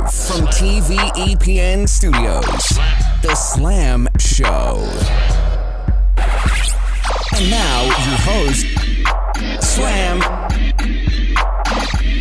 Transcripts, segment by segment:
Live from TVEPN Studios, The Slam Show. And now, your host, Slam.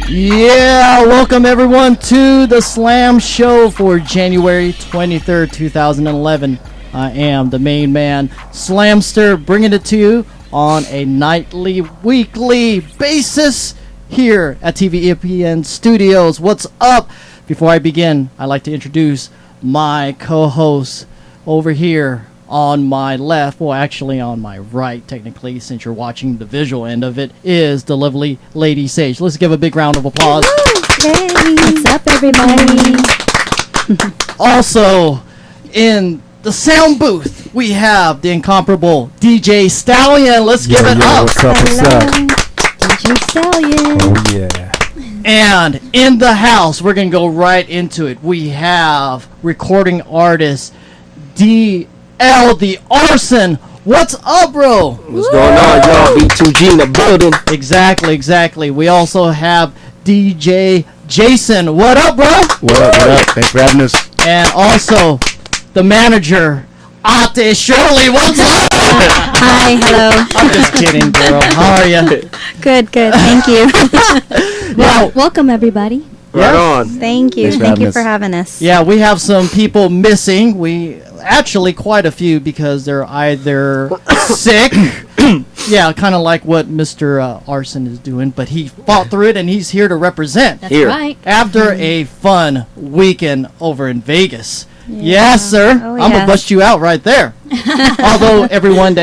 Yeah, welcome everyone to The Slam Show for January 23rd, 2011. I am the main man, Slamster, bringing it to you on a nightly, weekly basis here at TVEPN Studios. What's up? Before I begin, I'd like to introduce my co-host over here on my left, well actually on my right technically, since you're watching the visual end of it, is the lovely Ladysage. Let's give a big round of applause. Hey, what's up everybody? Also in the sound booth, we have the incomparable DJ Stallion. Let's give it up. What's up? What's up? DJ Stallion. Oh yeah. And in the house, we're gonna go right into it. We have recording artist DL Da Arsun. What's up, bro? What's going on, y'all? B2G in the building. Exactly. We also have DJ Jasin. What up, bro? What up? Thanks for having us. And also the manager, Shirley. What's up? Hi, hello. I'm just kidding, girl. How are you? Good, thank you. Now, welcome everybody. Right on. Thank you. Thanks for Thank you having for us. having us. yeah, we have some people missing. We actually quite a few because they're either sick. Yeah, kind of like what Mr. Arsun is doing, but he fought through it and he's here to represent. That's Here. right. After a fun weekend over in Vegas. Yes, sir. Oh, I'm yeah. gonna bust you out right there. Although everyone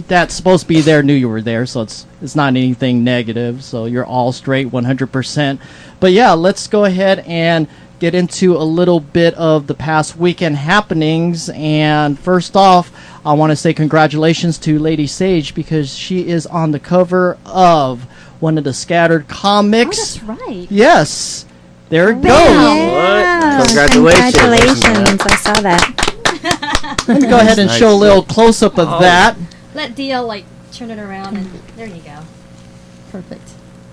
that's supposed to be there knew you were there, so it's not anything negative. So you're all straight, 100%. But yeah, let's go ahead and get into a little bit of the past weekend happenings. And first off, I want to say congratulations to Ladysage because she is on the cover of one of the Scattered Oh, comics. that's right. Yes. There it goes. Yeah. What? Congratulations. Congratulations. I saw that. Let me go ahead and Nice. show a little close-up of that. Let DL like turn it around and there you go. Perfect.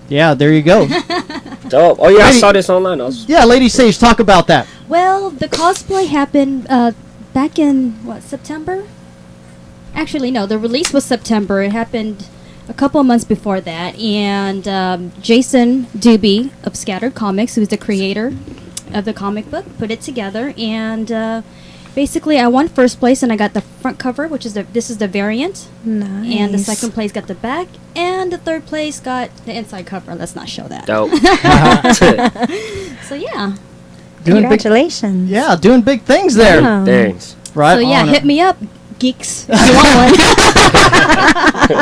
Yeah, there you go. Dope. Oh, yeah, I Lady- saw this online. Yeah, Ladysage, talk about that. Well, the cosplay happened back in September? Actually, no, the release was September. It happened a couple of months before that, and Jason Doobie of Scattered Comics, who's the creator of the comic book, put it together, and basically I won first place, and I got the front cover, which is this is the variant, Nice. and the second place got the back, and the third place got the inside cover. Let's not show that. Dope. So yeah. Doing big, Congratulations. yeah, doing big things there. Yeah. Thanks. Right So yeah, on. hit me up, geeks. If you want one.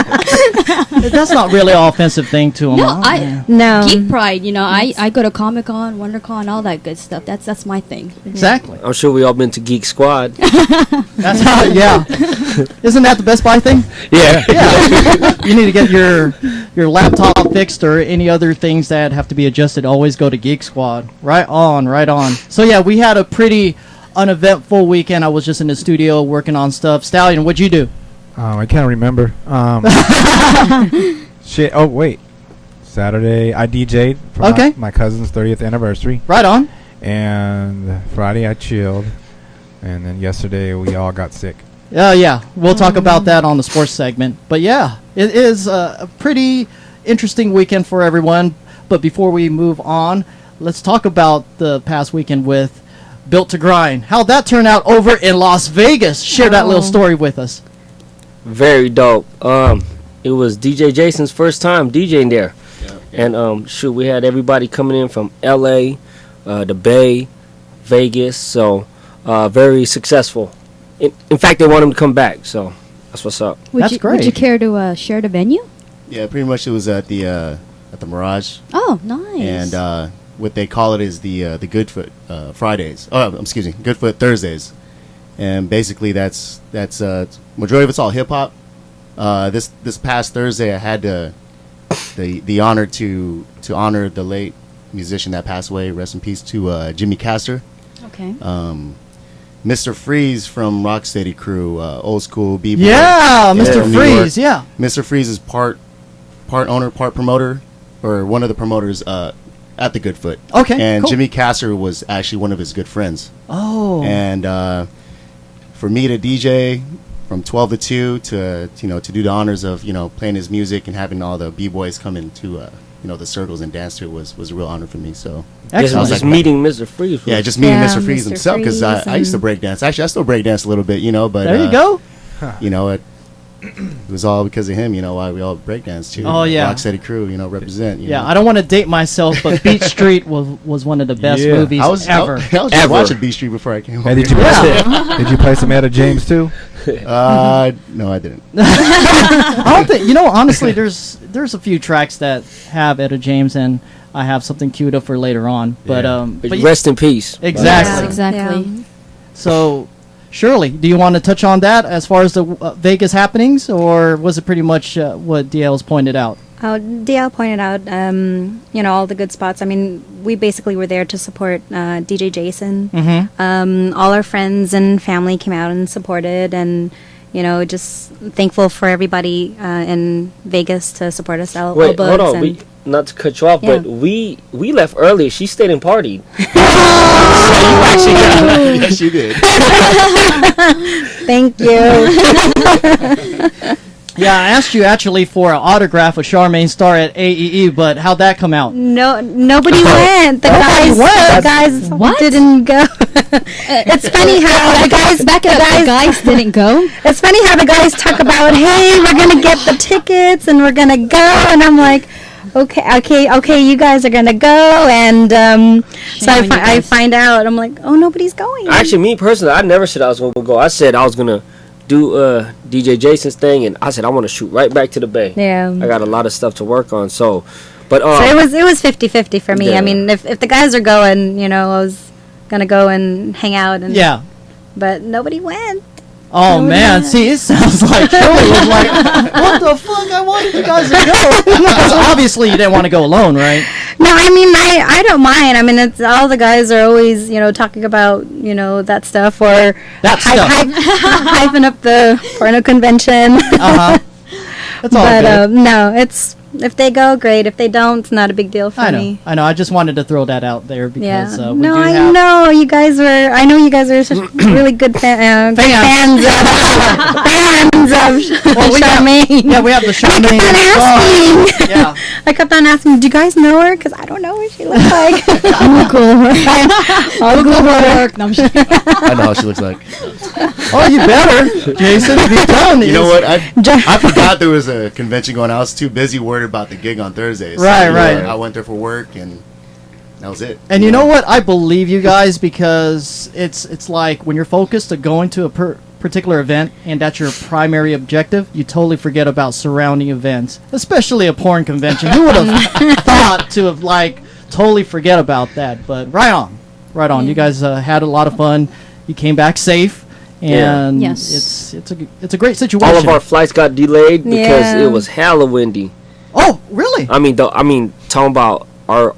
That's not really an offensive thing to them. No, I No. Geek Pride. You know, I go to Comic Con, WonderCon, all that good stuff. That's my thing. Exactly. I'm sure we all been to Geek Squad. That's how. Yeah. Isn't that the Best Buy thing? Yeah. Yeah. You need to get your laptop fixed or any other things that have to be adjusted. Always go to Geek Squad. Right on. So yeah, we had a pretty uneventful weekend. I was just in the studio working on stuff. Stallion, what'd you do? I can't remember. Shit. Oh wait. Saturday I DJ'd for Okay. my cousin's 30th anniversary, Right on. and Friday I chilled, and then yesterday we all got sick. Yeah, we'll talk about that on the sports segment. But yeah, it is a pretty interesting weekend for everyone. But before we move on, let's talk about the past weekend with Built2grind. How'd that turn out over in Las Vegas? Share that little story with us. Very dope. It was DJ Jason's first time DJing there. And shoot, we had everybody coming in from LA, the Bay, Vegas. So very successful. In fact, they want him to come back. So that's what's up. That's great. Would you care to share the venue? Yeah, pretty much it was at the Mirage, Oh, nice. and what they call it is the Goodfoot Fridays. Oh, excuse me, Goodfoot Thursdays, and basically that's majority of it's all hip hop. This past Thursday, I had the honor to honor the late musician that passed away. Rest in peace to Jimmy Castor. Okay. Mr. Freeze from Rocksteady Crew, old school b-boy. Yeah, Mr. from New York. Freeze, yeah. Mr. Freeze is part owner, part promoter, or one of the promoters. at the Goodfoot. Okay, And cool. Jimmy Casser was actually one of his good friends. Oh. And for me to DJ from 12 to 2 to to do the honors of playing his music and having all the b-boys come into the circles and dance to it was a real honor for me. So Excellent. Just meeting Mr. Freeze. yeah, just meeting Yeah, Mr. Freeze Mr. himself, because Freeze I used to break dance. Actually, I still break dance a little bit, but There you go. It was all because of him, why we all break dance too. Oh, yeah. Rocksteady Crew, represent. Yeah, I don't want to date myself, but Beat Street was one of the best Yeah. movies I was ever. I was just Ever. watching B Street before I came Hey, home. did you did you play some Etta James too? No, I didn't. I don't think honestly. There's a few tracks that have Etta James, and I have something queued up for later on. But Yeah. But rest in peace. exactly. Yeah, exactly. Yeah. So, Shirley, do you want to touch on that as far as the Vegas happenings, or was it pretty much what DL's pointed out? Oh, DL pointed out, all the good spots. I mean, we basically were there to support DJ Jasin. Mm-hmm. All our friends and family came out and supported, and just thankful for everybody in Vegas to support us. All Wait, books hold on. and- Not to cut you off, Yeah. but we left early. She stayed and partied. Yes, you did. Thank you. Yeah, I asked you actually for an autograph of Charmaine Starr at AEE, but how'd that come out? No, nobody went. The guys What? didn't go. It's funny how the guys Back up, the guys didn't go. It's funny how the guys talk about, hey, we're gonna get the tickets and we're gonna go, and I'm like, okay, you guys are gonna go, and so on you I guys. find out, I'm like, oh, nobody's going. Actually, me personally, I never said I was going to go. I said I was going to do DJ Jason's thing, and I said I want to shoot right back to the Bay. Yeah. I got a lot of stuff to work on, so. But So it was 50-50 for me. Yeah. I mean, if the guys are going, I was gonna go and hang out, and Yeah. but nobody went. Oh No, man, yeah. see, it sounds like Shirley was like, "What the fuck? I wanted you guys to go." Because obviously you didn't want to go alone, right? No, I mean, I don't mind. I mean, it's all the guys are always, talking about, that stuff, or That stuff. hyping up the porno convention. Uh huh. That's all But good. no, it's if they go, great. If they don't, it's not a big deal for I know. me. I know. I just wanted to throw that out there Yeah. because we No, do I have. know you guys were. I know you guys are such really good fans of Well, we have- Charmaine. Yeah, we have the Charmaine I kept on song. asking. Yeah. I kept on asking, do you guys know her? Because I don't know what she looks like. Google her. I'll Google her. No, I'm just kidding. I know how she looks like. Oh, you better, Jason. If you're telling You know what? I forgot there was a convention going on. I was too busy worried about the gig on Thursdays. Right, you know, right. I went there for work, and that was it. And you know what? I believe you guys because it's like when you're focused on going to a particular event and that's your primary objective, you totally forget about surrounding events, especially a porn convention. Who would have thought to have totally forget about that? But right on. You guys had a lot of fun. You came back safe, and Yes. it's a great situation. all of our flights got delayed because Yeah. it was hella windy. Oh, really? I mean, talking about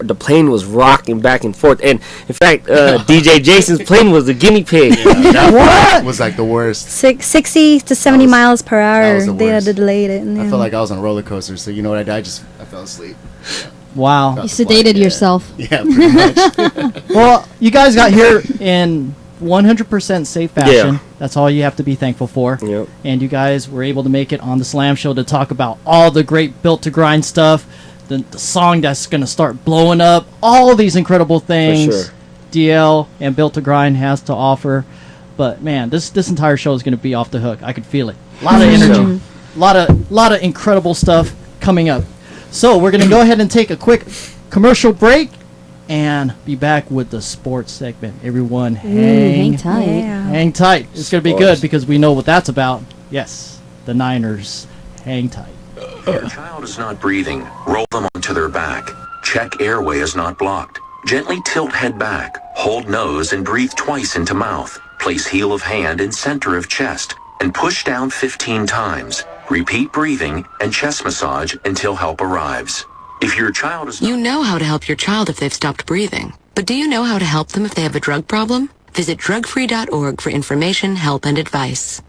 the plane was rocking back and forth, and in fact, DJ Jason's plane was the guinea pig. What? was like the worst. 60 to 70 was- miles per hour. was the They had worst. to delay it. And I felt like I was on a roller coaster. So you know what I did? I fell asleep. Wow. You sedated yourself. Yeah, pretty much. Well, you guys got here in 100% safe fashion. Yeah. That's all you have to be thankful for. Yep. And you guys were able to make it on the Slam Show to talk about all the great Built to Grind stuff, the song that's going to start blowing up, all these incredible things sure. DL and Built to Grind has to offer. But man, this entire show is going to be off the hook. I could feel it. A lot of energy, lot of incredible stuff coming up. So we're going to go ahead and take a quick commercial break and be back with the sports segment. Everyone Hang tight. hang tight. It's going to be Sports. good because we know what that's about. Yes, the Niners. Hang tight. If your child is not breathing, roll them onto their back. Check airway is not blocked. Gently tilt head back. Hold nose and breathe twice into mouth. Place heel of hand in center of chest and push down 15 times. Repeat breathing and chest massage until help arrives. If your child is You know how to help your child if they've stopped breathing. But do you know how to help them if they have a drug problem? Visit drugfree.org for information, help, and advice.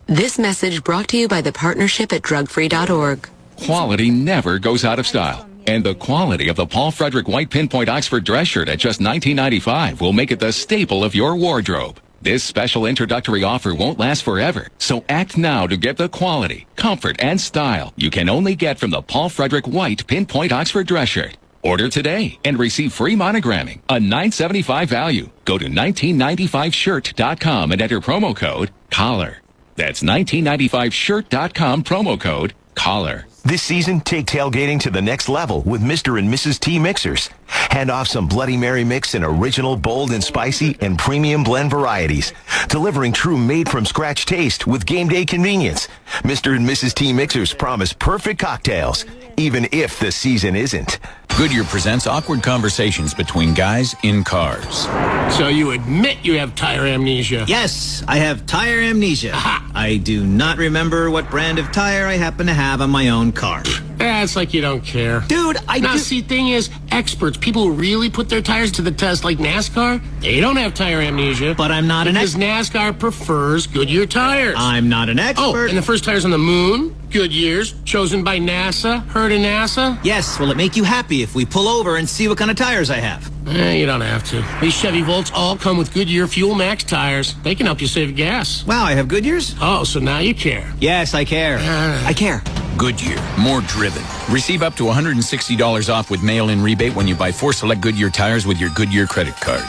This message brought to you by the partnership at drugfree.org. Quality never goes out of style. And the quality of the Paul Frederick White Pinpoint Oxford dress shirt at just $19.95 will make it the staple of your wardrobe. This special introductory offer won't last forever, so act now to get the quality, comfort, and style you can only get from the Paul Frederick White Pinpoint Oxford dress shirt. Order today and receive free monogramming, a $9.75 value. Go to 1995shirt.com and enter promo code COLLAR. That's 1995shirt.com, promo code COLLAR. This season, take tailgating to the next level with Mr. and Mrs. T mixers. Hand off some Bloody Mary mix in original, bold, and spicy, and premium blend varieties, delivering true made-from-scratch taste with game day convenience. Mr. and Mrs. T mixers promise perfect cocktails, even if the season isn't. Goodyear presents awkward conversations between guys in cars. So you admit you have tire amnesia? Yes, I have tire amnesia. Aha. I do not remember what brand of tire I happen to have on my own car. It's like you don't care. Dude, see, thing is, experts, people who really put their tires to the test, like NASCAR, they don't have tire amnesia. But I'm not an expert. Because NASCAR prefers Goodyear tires. I'm not an expert. Oh, and the first tires on the moon, Goodyear's, chosen by NASA. Heard of NASA? Yes, will it make you happy if we pull over and see what kind of tires I have? You don't have to. These Chevy Volts all come with Goodyear Fuel Max tires. They can help you save gas. Wow, I have Goodyear's? Oh, so now you care. Yes, I care. I care. Goodyear, more driven. Receive up to $160 off with mail-in rebate when you buy 4 select Goodyear tires with your Goodyear credit card.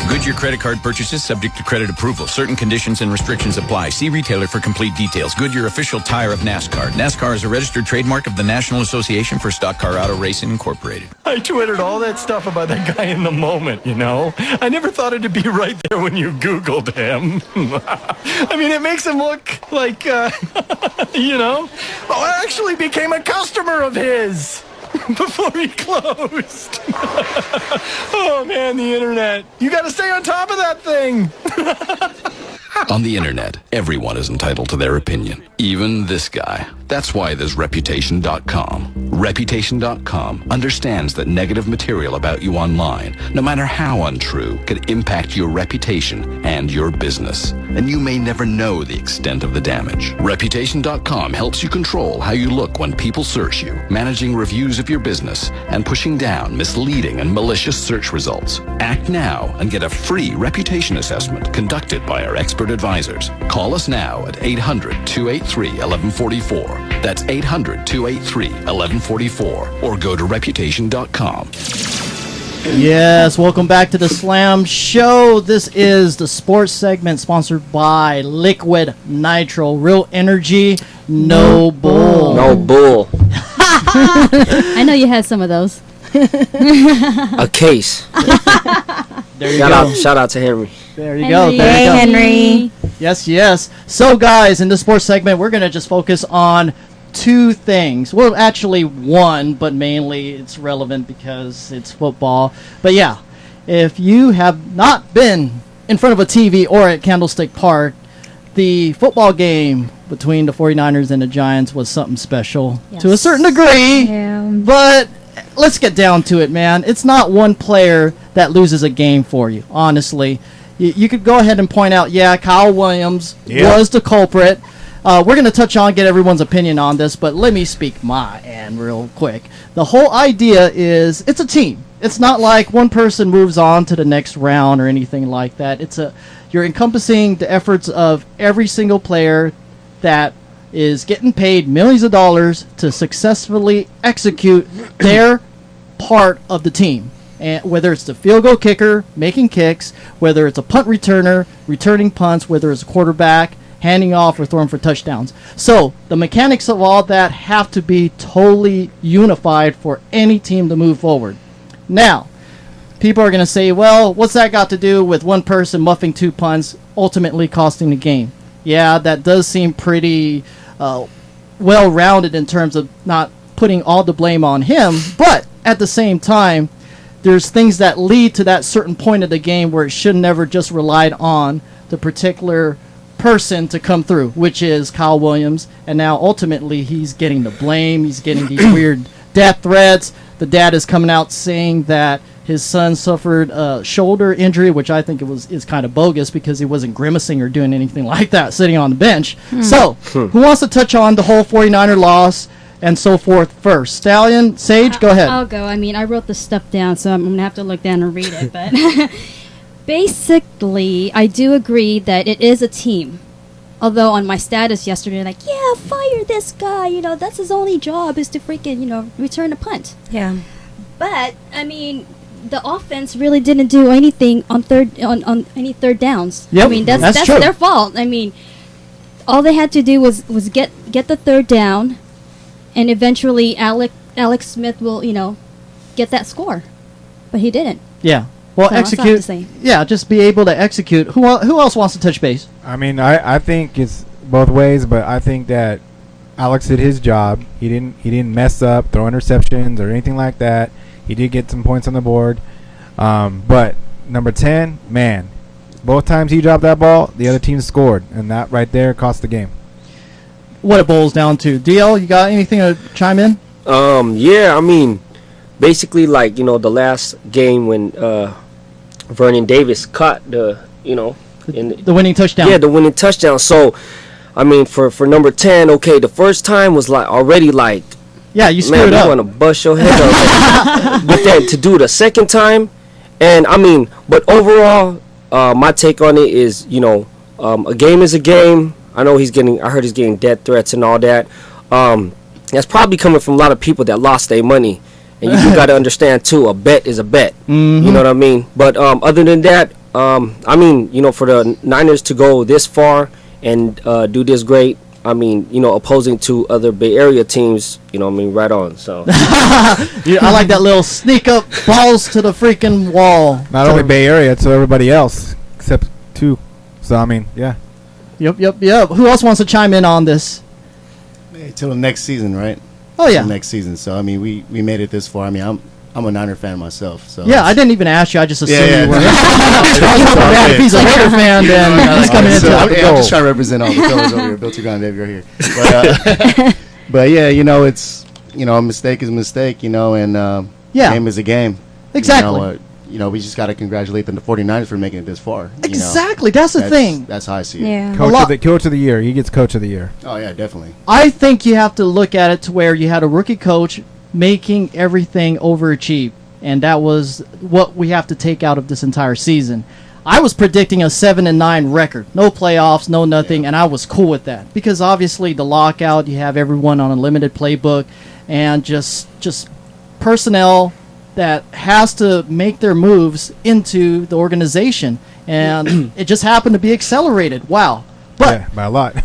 Goodyear credit card purchases subject to credit approval. Certain conditions and restrictions apply. See retailer for complete details. Goodyear, official tire of NASCAR. NASCAR is a registered trademark of the National Association for Stock Car Auto Racing Incorporated. I twittered all that stuff about that guy in the moment, you know? I never thought it'd be right there when you Googled him. I mean, it makes him look like, you know? Oh, I actually became a customer of his before he closed. Oh, man, the internet. You got to stay on top of that thing. On the internet, everyone is entitled to their opinion, even this guy. That's why there's Reputation.com. Reputation.com understands that negative material about you online, no matter how untrue, can impact your reputation and your business. And you may never know the extent of the damage. Reputation.com helps you control how you look when people search you, managing reviews of your business, and pushing down misleading and malicious search results. Act now and get a free reputation assessment conducted by our expert advisors. Call us now at 800-283-1144. That's 800-283-1144. Or go to Reputation.com. Yes, welcome back to the Slam Show. This is the sports segment sponsored by Liquid Nitro. Real energy, no bull. No bull. I know you had some of those. A case. There you go. Shout out to Henry. There you go. There you go. Henry. Yes, yes. So, guys, in this sports segment, we're going to just focus on 2 things. Well, actually 1, but mainly it's relevant because it's football. But, yeah, if you have not been in front of a TV or at Candlestick Park, the football game between the 49ers and the Giants was something special to a certain degree. Yeah. But let's get down to it, man. It's not one player that loses a game for you, honestly. You could go ahead and point out, Kyle Williams was the culprit. We're going to touch on, get everyone's opinion on this, but let me speak my end real quick. The whole idea is it's a team. It's not like one person moves on to the next round or anything like that. You're encompassing the efforts of every single player that is getting paid millions of dollars to successfully execute their part of the team. And whether it's the field goal kicker making kicks, whether it's a punt returner returning punts, whether it's a quarterback handing off or throwing for touchdowns. So the mechanics of all that have to be totally unified for any team to move forward. Now, people are going to say, well, what's that got to do with one person muffing 2 punts, ultimately costing the game? Yeah, that does seem pretty well-rounded in terms of not putting all the blame on him, but at the same time, there's things that lead to that certain point of the game where it should never just relied on the particular person to come through, which is Kyle Williams. And now ultimately he's getting the blame. He's getting these weird death threats. The dad is coming out saying that his son suffered a shoulder injury, which I think is kind of bogus because he wasn't grimacing or doing anything like that sitting on the bench. So who wants to touch on the whole 49er loss and so forth first. Stallion, Sage, go ahead. I'll go. I mean, I wrote the stuff down, so I'm going to have to look down and read it. But basically, I do agree that it is a team. Although on my status yesterday, like, yeah, fire this guy. You know, that's his only job is to freaking, you know, return a punt. Yeah. But, I mean, the offense really didn't do anything on any third downs. Yep, I mean, that's true. their fault. I mean, all they had to do was get the third down, and eventually Alex Smith will, you know, get that score. But he didn't. Yeah. Well, So, that's all I have execute. to say. Yeah, just be able to execute. Who else wants to touch base? I mean, I think it's both ways, but I think that Alex did his job. He didn't mess up, throw interceptions or anything like that. He did get some points on the board. But number 10, man, both times he dropped that ball, the other team scored, and that right there cost the game. What it boils down to. DL, you got anything to chime in? Yeah, I mean, basically, like, you know, the last game when Vernon Davis caught the winning touchdown. Yeah, the winning touchdown. So, I mean, for number 10, okay, the first time was like already like, yeah, you screwed up. Man, you want to bust your head up. But then to do the second time, and I mean, but overall, my take on it is, you know, a game is a game. I heard he's getting death threats and all that. That's probably coming from a lot of people that lost their money. And you got to understand, too, a bet is a bet. Mm-hmm. You know what I mean? But other than that, I mean, you know, for the Niners to go this far and do this great, I mean, you know, opposing to other Bay Area teams, you know what I mean, right on. So Yeah, I like that little sneak up balls to the freaking wall. Not only Bay Area, to everybody else, except 2. So, I mean, yeah. Yep. Who else wants to chime in on this? Till the next season, right? Oh, yeah. Till next season. So I mean, we made it this far. I mean, I'm a Niner fan myself. So Yeah, I didn't even ask you. I just assumed Yeah. you were. If he's a Raider fan, then he's coming into I'm it. just trying to represent all the fellas over here. Built2grind, Dave, you're here. But yeah, you know, it's, you know, a mistake is a mistake, you know, and game is a game. Exactly. You know, we just got to congratulate the 49ers for making it this far. Exactly. That's the thing. That's how I see it. Yeah. Coach of the year. He gets Coach of the Year. Oh, yeah, definitely. I think you have to look at it to where you had a rookie coach making everything overachieve, and that was what we have to take out of this entire season. I was predicting a 7-9 record, no playoffs, no nothing, and I was cool with that because obviously the lockout, you have everyone on a limited playbook, and just personnel that has to make their moves into the organization, and it just happened to be accelerated. Wow. But Yeah, by a lot.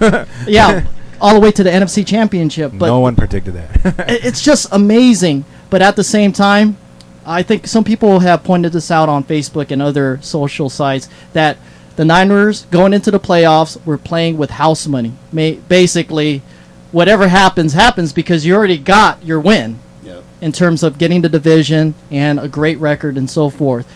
yeah, all the way to the NFC Championship. But no one predicted that. it's just amazing. But at the same time, I think some people have pointed this out on Facebook and other social sites that the Niners going into the playoffs were playing with house money. Basically, whatever happens because you already got your win in terms of getting the division and a great record and so forth.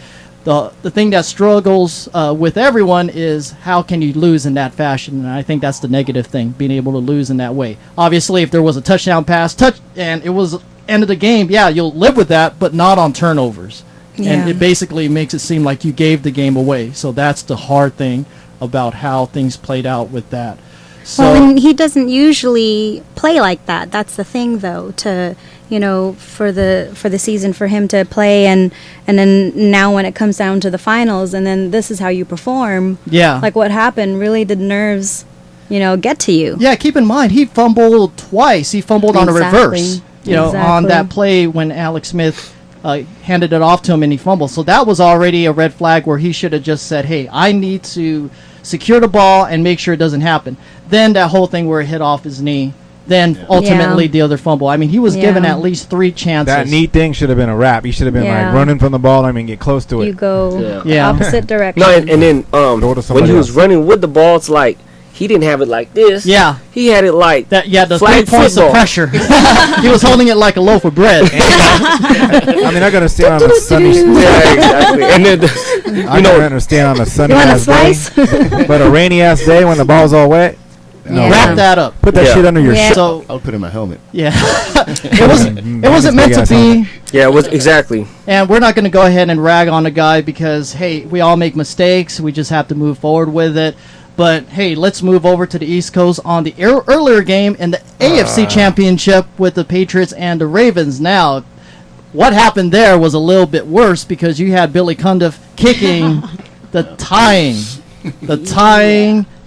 The thing that struggles with everyone is how can you lose in that fashion, and I think that's the negative thing, being able to lose in that way. Obviously, if there was a touchdown pass, and it was end of the game, yeah, you'll live with that, but not on turnovers. Yeah. And it basically makes it seem like you gave the game away. So that's the hard thing about how things played out with that. So, well, and he doesn't usually play like that. That's the thing, though. To for the season, for him to play, and then now when it comes down to the finals, and then this is how you perform. Yeah. Like what happened really did nerves, get to you. Yeah. Keep in mind he fumbled twice. He fumbled on a reverse. On that play when Alex Smith handed it off to him and he fumbled. So that was already a red flag where he should have just said, "Hey, I need to secure the ball and make sure it doesn't happen." Then that whole thing where it hit off his knee. Then ultimately the other fumble. I mean, he was given at least 3 chances. That knee thing should have been a wrap. He should have been like running from the ball. I mean, get close to it. You go opposite direction. No, and then when he was running with the ball, it's like he didn't have it like this. Yeah. He had it like that. Yeah, the 3 flag points football. of pressure. He was holding it like a loaf of bread. I mean, I gotta stand on a sunny. Yeah, exactly. And then I gotta understand on a sunny ass day, but a rainy ass day when the ball's all wet. No, wrap that up. Put that shit under your shirt. So I'll put it in my helmet. Yeah, it wasn't meant to be. Yeah, it was exactly. And we're not going to go ahead and rag on the guy because hey, we all make mistakes. We just have to move forward with it. But hey, let's move over to the East Coast on the earlier game in the AFC Championship with the Patriots and the Ravens. Now, what happened there was a little bit worse because you had Billy Cundiff kicking the tying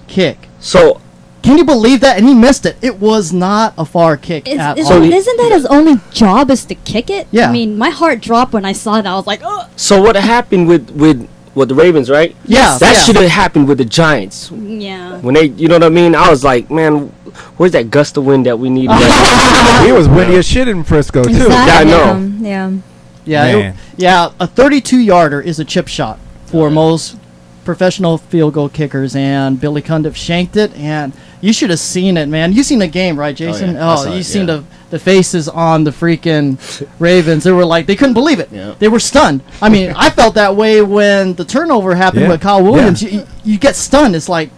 kick. So, can you believe that? And he missed it. It was not a far kick at all. Isn't that his only job is to kick it? Yeah. I mean, my heart dropped when I saw that. I was like, oh. So what happened with the Ravens, right? Yeah. That should have happened with the Giants. Yeah. When they, you know what I mean? I was like, man, where's that gust of wind that we need? It was windy as shit in Frisco too. Yeah, I know. Yeah. Yeah, a 32-yarder is a chip shot for most professional field goal kickers, and Billy Cundiff shanked it, and you should have seen it, man. You seen the game, right, Jason? You seen the faces on the freaking Ravens. They were like, they couldn't believe it. Yeah. They were stunned. I mean, I felt that way when the turnover happened with Kyle Williams. Yeah. You get stunned. It's like,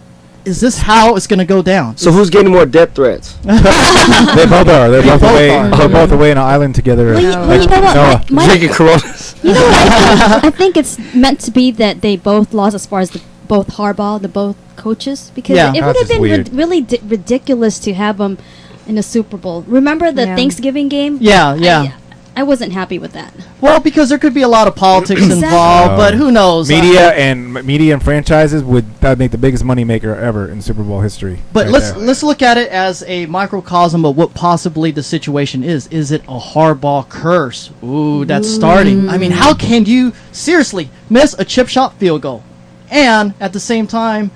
is this how it's going to go down? So who's getting more death threats? They both are. They're both away. are. They're both away on an island together. Well, you know what? Noah. Drinking Coronas. You know what? I think it's meant to be that they both lost as far as both Harbaugh, the both coaches, because Yeah. it would That's have been just weird. really ridiculous to have them in the Super Bowl. Remember the Yeah. Thanksgiving game? Yeah. I wasn't happy with that. Well, because there could be a lot of politics Exactly. involved, but who knows? Media and franchises would make the biggest money maker ever in Super Bowl history. But right let's there. let's look at it as a microcosm of what possibly the situation is. Is it a Harbaugh curse? Ooh, that's starting. I mean, how can you seriously miss a chip shot field goal and at the same time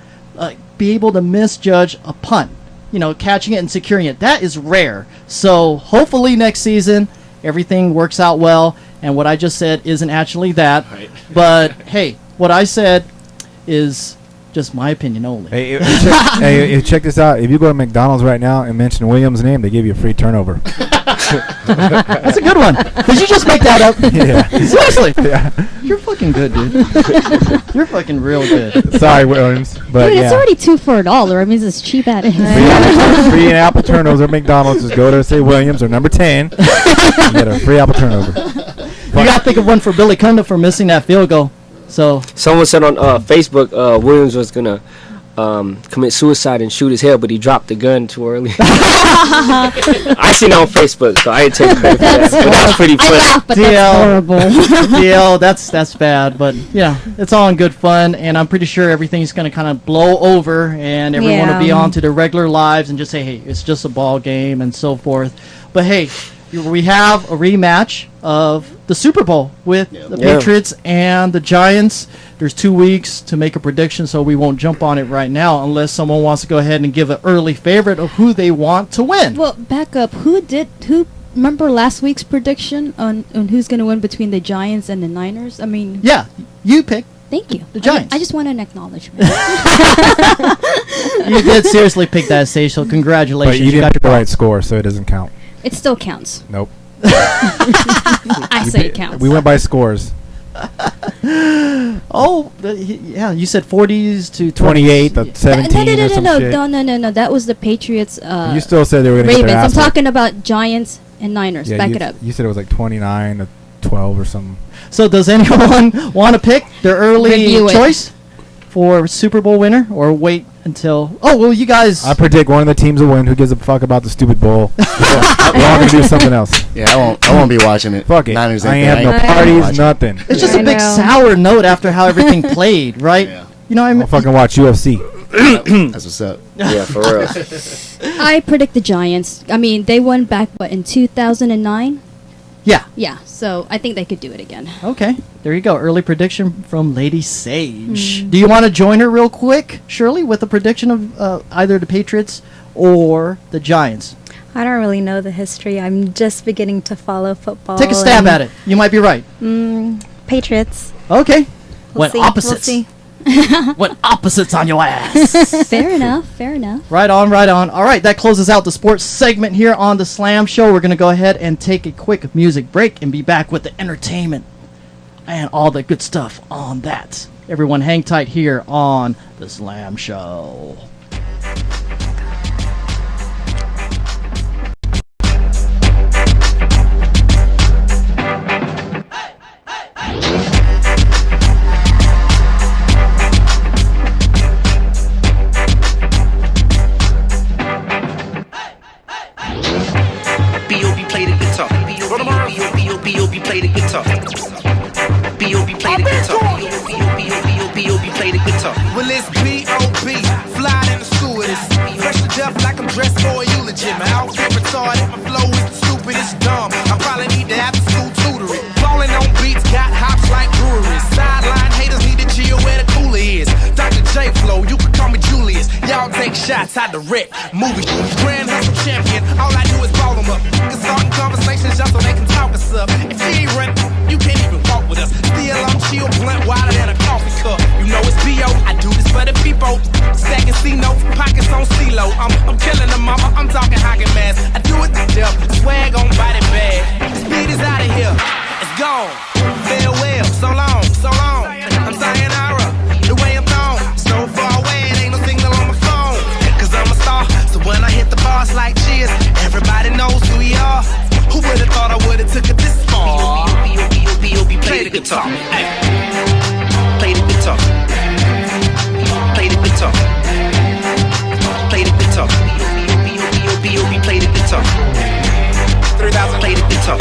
be able to misjudge a punt? You know, catching it and securing it. That is rare. So hopefully next season everything works out well, and what I just said isn't actually that. Right. But hey, what I said is just my opinion only. Hey, check this out. If you go to McDonald's right now and mention Williams' name, they give you a free turnover. That's a good one. Did you just make that up? Yeah. Seriously? Yeah. You're fucking good, dude. You're fucking real good. Sorry, Williams, but Dude, yeah. it's already $2 for $1. I mean, it's cheap at it. Free and apple turnovers at McDonald's. Just go to say Williams or number 10 and get a free apple turnover. You got to think of one for Billy Cundiff for missing that field goal. So Someone said on Facebook Williams was gonna commit suicide and shoot his head, but he dropped the gun too early. I seen it on Facebook, so I didn't take credit for that. But that's pretty funny. I laugh, but that's horrible. DL, that's bad, but yeah, it's all in good fun, and I'm pretty sure everything's going to kind of blow over, and everyone will be Yeah. on to their regular lives and just say, hey, it's just a ball game and so forth. But hey, we have a rematch of the Super Bowl with the Yeah. Patriots and the Giants. There's 2 weeks to make a prediction, so we won't jump on it right now unless someone wants to go ahead and give an early favorite of who they want to win. Well, back up. Who remember last week's prediction on who's going to win between the Giants and the Niners? I mean, Yeah, you pick. thank you. The Giants. I just want an acknowledgement. You did seriously pick that stage, so congratulations. But you didn't got pick the your right score, so it doesn't count. It still counts. Nope. I say it counts. We went by scores. Oh, yeah, you said 40s to 28 to No, 17 or some shit. no. That was the Patriots. You still said they were going to get Ravens. their I'm ass whooped. talking about Giants and Niners. Yeah, Back you, it up. You said it was like 29 to 12 or something. So does anyone want to pick their early Review it. choice for Super Bowl winner, or wait until... Oh, well, you guys... I predict one of the teams will win. Who gives a fuck about the stupid bowl? We're all going to do something else. Yeah, I won't be watching it. Fuck it. Niners I ain't ain't have no gonna parties, watch it. nothing. It's just I a big know. sour note after how everything played, right? Yeah. You know what I mean? I'll fucking watch UFC. That's what's up. Yeah, for real. I predict the Giants. I mean, they won back in 2009. Yeah. Yeah, so I think they could do it again. Okay. There you go. Early prediction from Lady Sage. Do you want to join her real quick, Shirley, with a prediction of either the Patriots or the Giants? I don't really know the history. I'm just beginning to follow football. Take a stab at it. You might be right. Patriots. Okay. We'll Went see. opposites. We'll see. Went opposites on your ass. Fair enough. Fair enough. Right on, right on. All right, that closes out the sports segment here on the Slam Show. We're going to go ahead and take a quick music break and be back with the entertainment and all the good stuff on that. Everyone hang tight here on the Slam Show. B.O.B. play the guitar. B.O.B. play the guitar. Well, it's B.O.B. Fly in the stewardess. Fresh to death like I'm dressed for a eulogy. My outfit retarded, my flow is the stupidest dumb. I probably need to after school tutoring. Falling on beats, got hops like breweries. Sideline haters need to chill where the cooler is. Dr. J Flow, you can call me Julius. Y'all take shots, I direct movies. Grand Hustle champion, all I do is ball them up. Niggas starting conversations just so they can talk us up. If you ain't run, you can't even walk with us. Still, I'm chill, blunt, wilder than a coffee cup. You know it's B.O. I do this for the people. Stacking C-notes, pockets on C-Lo. I'm killing the mama, I'm talking hockey mask. I do it to death, swag on body bag. Speed is out of here, it's gone. Farewell, so long, so long. I'm sayonara, the way I'm thrown. So far away, it ain't no signal on my phone. Cause I'm a star, so when I hit the bars like cheers, everybody knows who we are. Who would've thought I would've took it this far? B.O.B. play the guitar. Play the guitar. Play the guitar. Play the guitar. B.O.B. play the guitar. 3,000 play the guitar.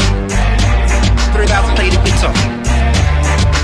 3,000 play the guitar.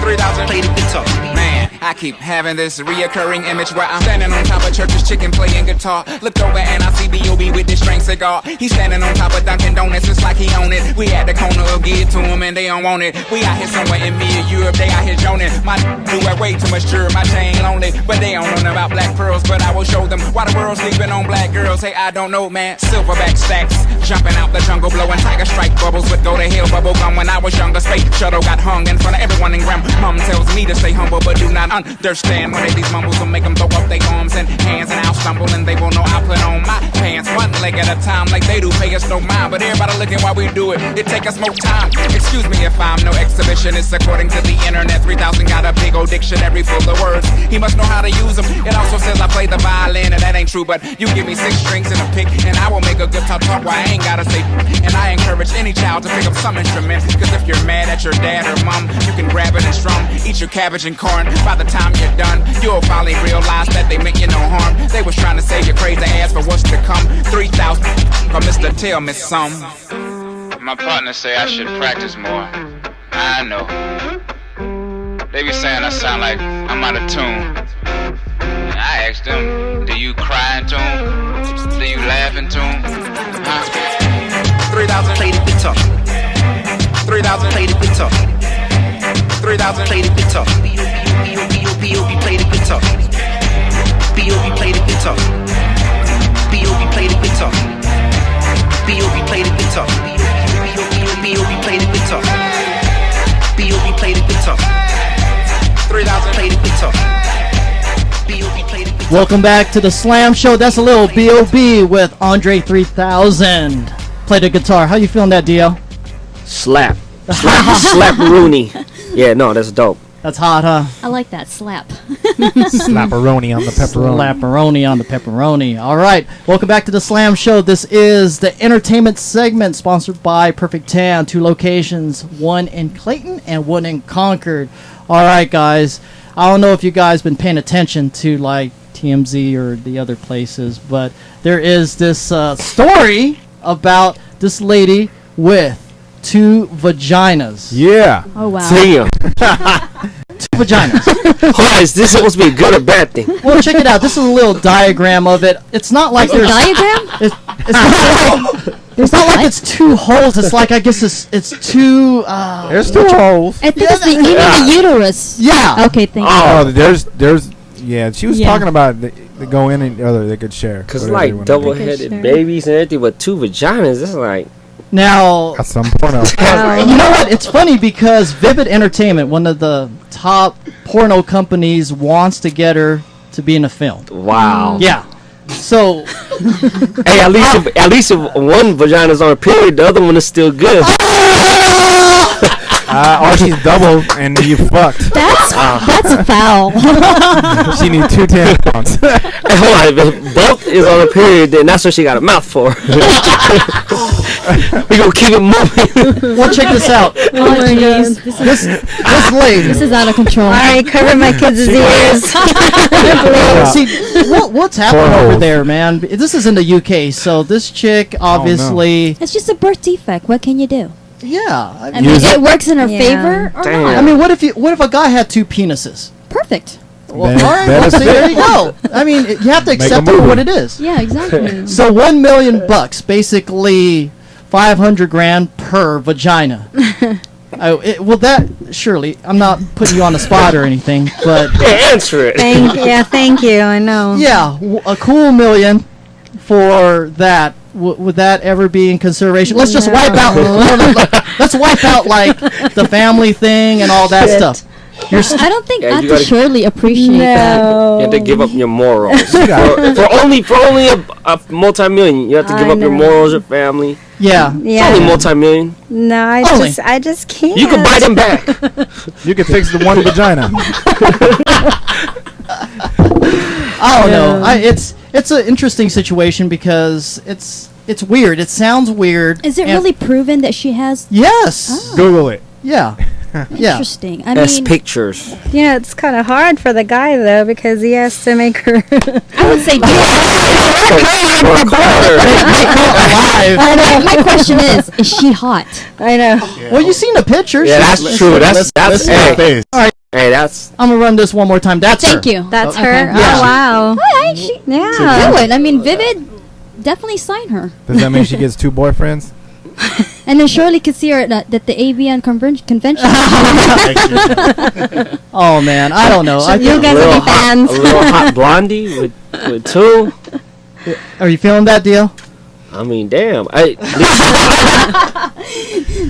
3,000 play the guitar. Man, I keep having this reoccurring image where I'm standing on top of church's chicken playing guitar. Looked over and I see B.O.B. with this string cigar. He's standing on top of Dunkin' Donuts, it's like he own it. We at the corner of give it to him and they don't want it. We out here somewhere in Europe, they out here joning. My do it way too much sure, my chain lonely. But they don't know about black pearls, but I will show them why the world's sleeping on black girls. Hey, I don't know, man. Silverback stacks, jumping out the jungle, blowing tiger strike bubbles with go to hell bubble gum. When I was younger, space shuttle got hung in front of everyone in Graham. Mom tells me to stay humble, but do not understand when these mumbles will make them throw up their arms and hands, and I'll stumble and they will know I put on my pants one leg at a time like they do. Pay us no mind, but everybody looking while we do it. It take us more time. Excuse me if I'm no exhibitionist. According to the internet, 3,000 got a big old dictionary full of words. He must know how to use them. It also says I play the violin, and that ain't true. But you give me 6 strings and a pick, and I will make a good talk where I ain't gotta say. And I encourage any child to pick up some instrument. Cause if you're mad at your dad or mom, you can grab it and strum. Eat your cabbage and corn. By the time you're done, you'll finally realize that they make you no harm. They was trying to save your crazy ass for what's to come. 3,000 from Mr. Tell Me Some. My partner say I should practice more. I know. They be saying I sound like I'm out of tune. I asked them, do you cry in tune? Do you laugh in tune? Huh? 3,000 play the guitar. 3,000 play the guitar. 3,000 play the guitar. B.O.B. play the guitar. B.O.B. play the guitar. B.O.B. play the guitar. B.O.B. play the guitar. B.O.B. play the guitar. B.O.B. play the guitar. 3,000 play the guitar. B.O.B. play the guitar. Welcome back to the Slam Show. That's a little B.O.B. with Andre 3000. Play the guitar. How you feeling that, Dio? Slap. Slap Rooney. Yeah, no, that's dope. That's hot, huh? I like that slap. Slapperoni on the pepperoni. Slapperoni on the pepperoni. All right. Welcome back to the Slam Show. This is the entertainment segment sponsored by Perfect Tan. 2 locations, one in Clayton and one in Concord. All right, guys. I don't know if you guys been paying attention to like TMZ or the other places, but there is this story about this lady with 2 vaginas. Yeah. Oh, wow. Damn. 2 vaginas. Oh, is this supposed to be a good or bad thing? Well, check it out. This is a little diagram of it. It's not like there's diagram. It's not like it's 2 holes. It's like, I guess it's 2. There's 2 holes. I think it's the uterus. Yeah. Okay, thank you. Oh, there's. Yeah, she was talking about they go in and they could share. Cause like double-headed babies and everything, but 2 vaginas. It's like. Now, that's some porno. You know what? It's funny because Vivid Entertainment, one of the top porno companies, wants to get her to be in a film. Wow. Yeah. So, hey, at least if one vagina's on a period, the other one is still good. Or she's double and you fucked. That's foul. She needs 2 tampons. Hey, hold on, if both is on a period, then that's what she got a mouth for. We gonna keep it moving. Well, check this out. Oh, jeez. This lady. This is out of control. All right, cover my kids' ears. See, what's happening over there, man? This is in the UK, so this chick obviously. It's just a birth defect. What can you do? Yeah. I mean, it works in her favor or Damn. not. I mean, what if a guy had 2 penises? Perfect. Well, Then- all right, then well, it's see, there you fit. go. I mean, you have to Make accept a it for movie. what it is. Yeah, exactly. So $1 million, basically 500 grand per vagina. Well, that surely. I'm not putting you on the spot or anything, but Answer it. Thank you. I know. yeah, a cool $1 million for that. Would that ever be in consideration? Let's just wipe out. Let's wipe out like the family thing and all that Shit. stuff. I don't think Yeah, you Auntie gotta- Shirley appreciate that. You have to give up your morals. for only a multi-million, you have to give I up your know. morals, your family. Yeah. It's only multi-million. No, Only. I just can't. You can buy them back. You can fix the one vagina. I don't know. It's an interesting situation because it's weird. It sounds weird. Is it and- really proven that she has? Yes. Google it. Yeah. Yeah. Interesting. I That's mean, pictures. You know, it's kind of hard for the guy though because he has to make her. I would say. Alive. My question is she hot? I know. Well, you seen the pictures. Yeah, that's true. That's hey. All right. Hey, that's. I'm gonna run this one more time. That's Thank her. you. That's Okay. her. Yeah. Oh wow. Hi, Yeah. do it. I mean, Vivid definitely sign her. Does that mean she gets 2 boyfriends? And then Shirley could see her at the AVN convention. Oh man, I don't know. I You think, guys will be fans. A little hot blondie with 2. are you feeling that deal? I mean, damn.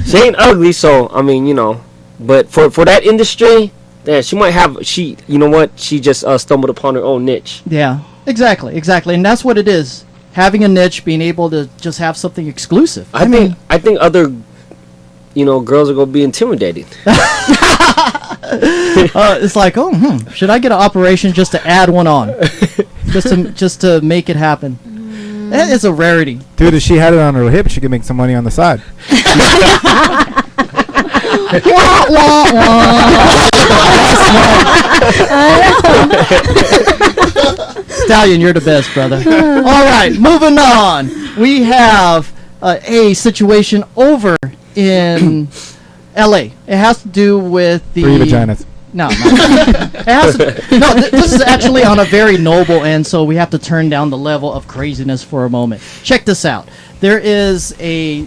She ain't ugly, so I mean, But for that industry, yeah, she might have. You know what? She just stumbled upon her own niche. Yeah. Exactly. And that's what it is. Having a niche, being able to just have something exclusive. I think other, girls are gonna be intimidated. It's like, should I get an operation just to add one on, just to make it happen? It's a rarity. Dude, if she had it on her hip, she could make some money on the side. Stallion, you're the best, brother. All right, moving on. We have a situation over in L.A. It has to do with the 3 vaginas. No, it has to, no. This is actually on a very noble end, so we have to turn down the level of craziness for a moment. Check this out. There is a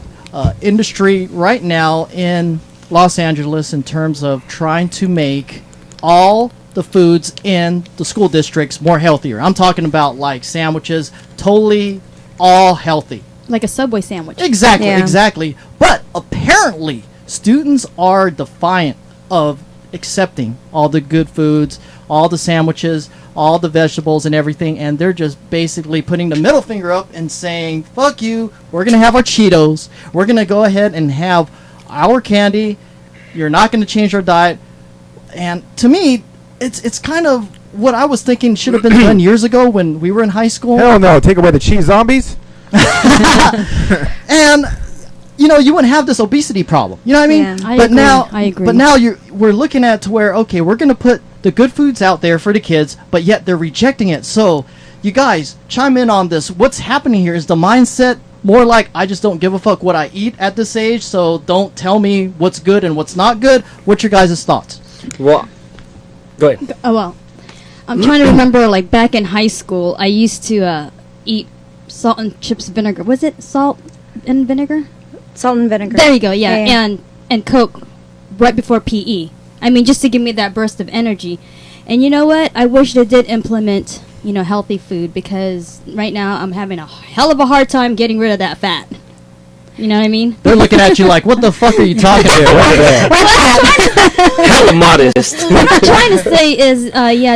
industry right now in Los Angeles in terms of trying to make all the foods in the school districts more healthier. I'm talking about like sandwiches, totally all healthy. Like a Subway sandwich. Exactly. But apparently, students are defiant of accepting all the good foods, all the sandwiches, all the vegetables and everything, and they're just basically putting the middle finger up and saying, fuck you, we're going to have our Cheetos, we're going to go ahead and have our candy, you're not going to change our diet. And to me, it's kind of what I was thinking should have been done years ago when we were in high school. Hell no, take away the cheese zombies. And you wouldn't have this obesity problem. You know what I mean? Yeah. I but agree. now, I agree. But now we're looking at to where, okay, we're going to put the good foods out there for the kids, but yet they're rejecting it. So, you guys, chime in on this. What's happening here? Is the mindset more like, I just don't give a fuck what I eat at this age, so don't tell me what's good and what's not good? What's your guys' thoughts? Well, go ahead. Oh, well, I'm trying to remember, like, back in high school, I used to eat salt and chips vinegar. Was it salt and vinegar? Salt and vinegar. There you go, yeah. And Coke right before PE. I mean, just to give me that burst of energy. And you know what? I wish they did implement, healthy food, because right now I'm having a hell of a hard time getting rid of that fat. You know what I mean? They're looking at you like, what the fuck are you talking about? Hella modest. What I'm trying to say is,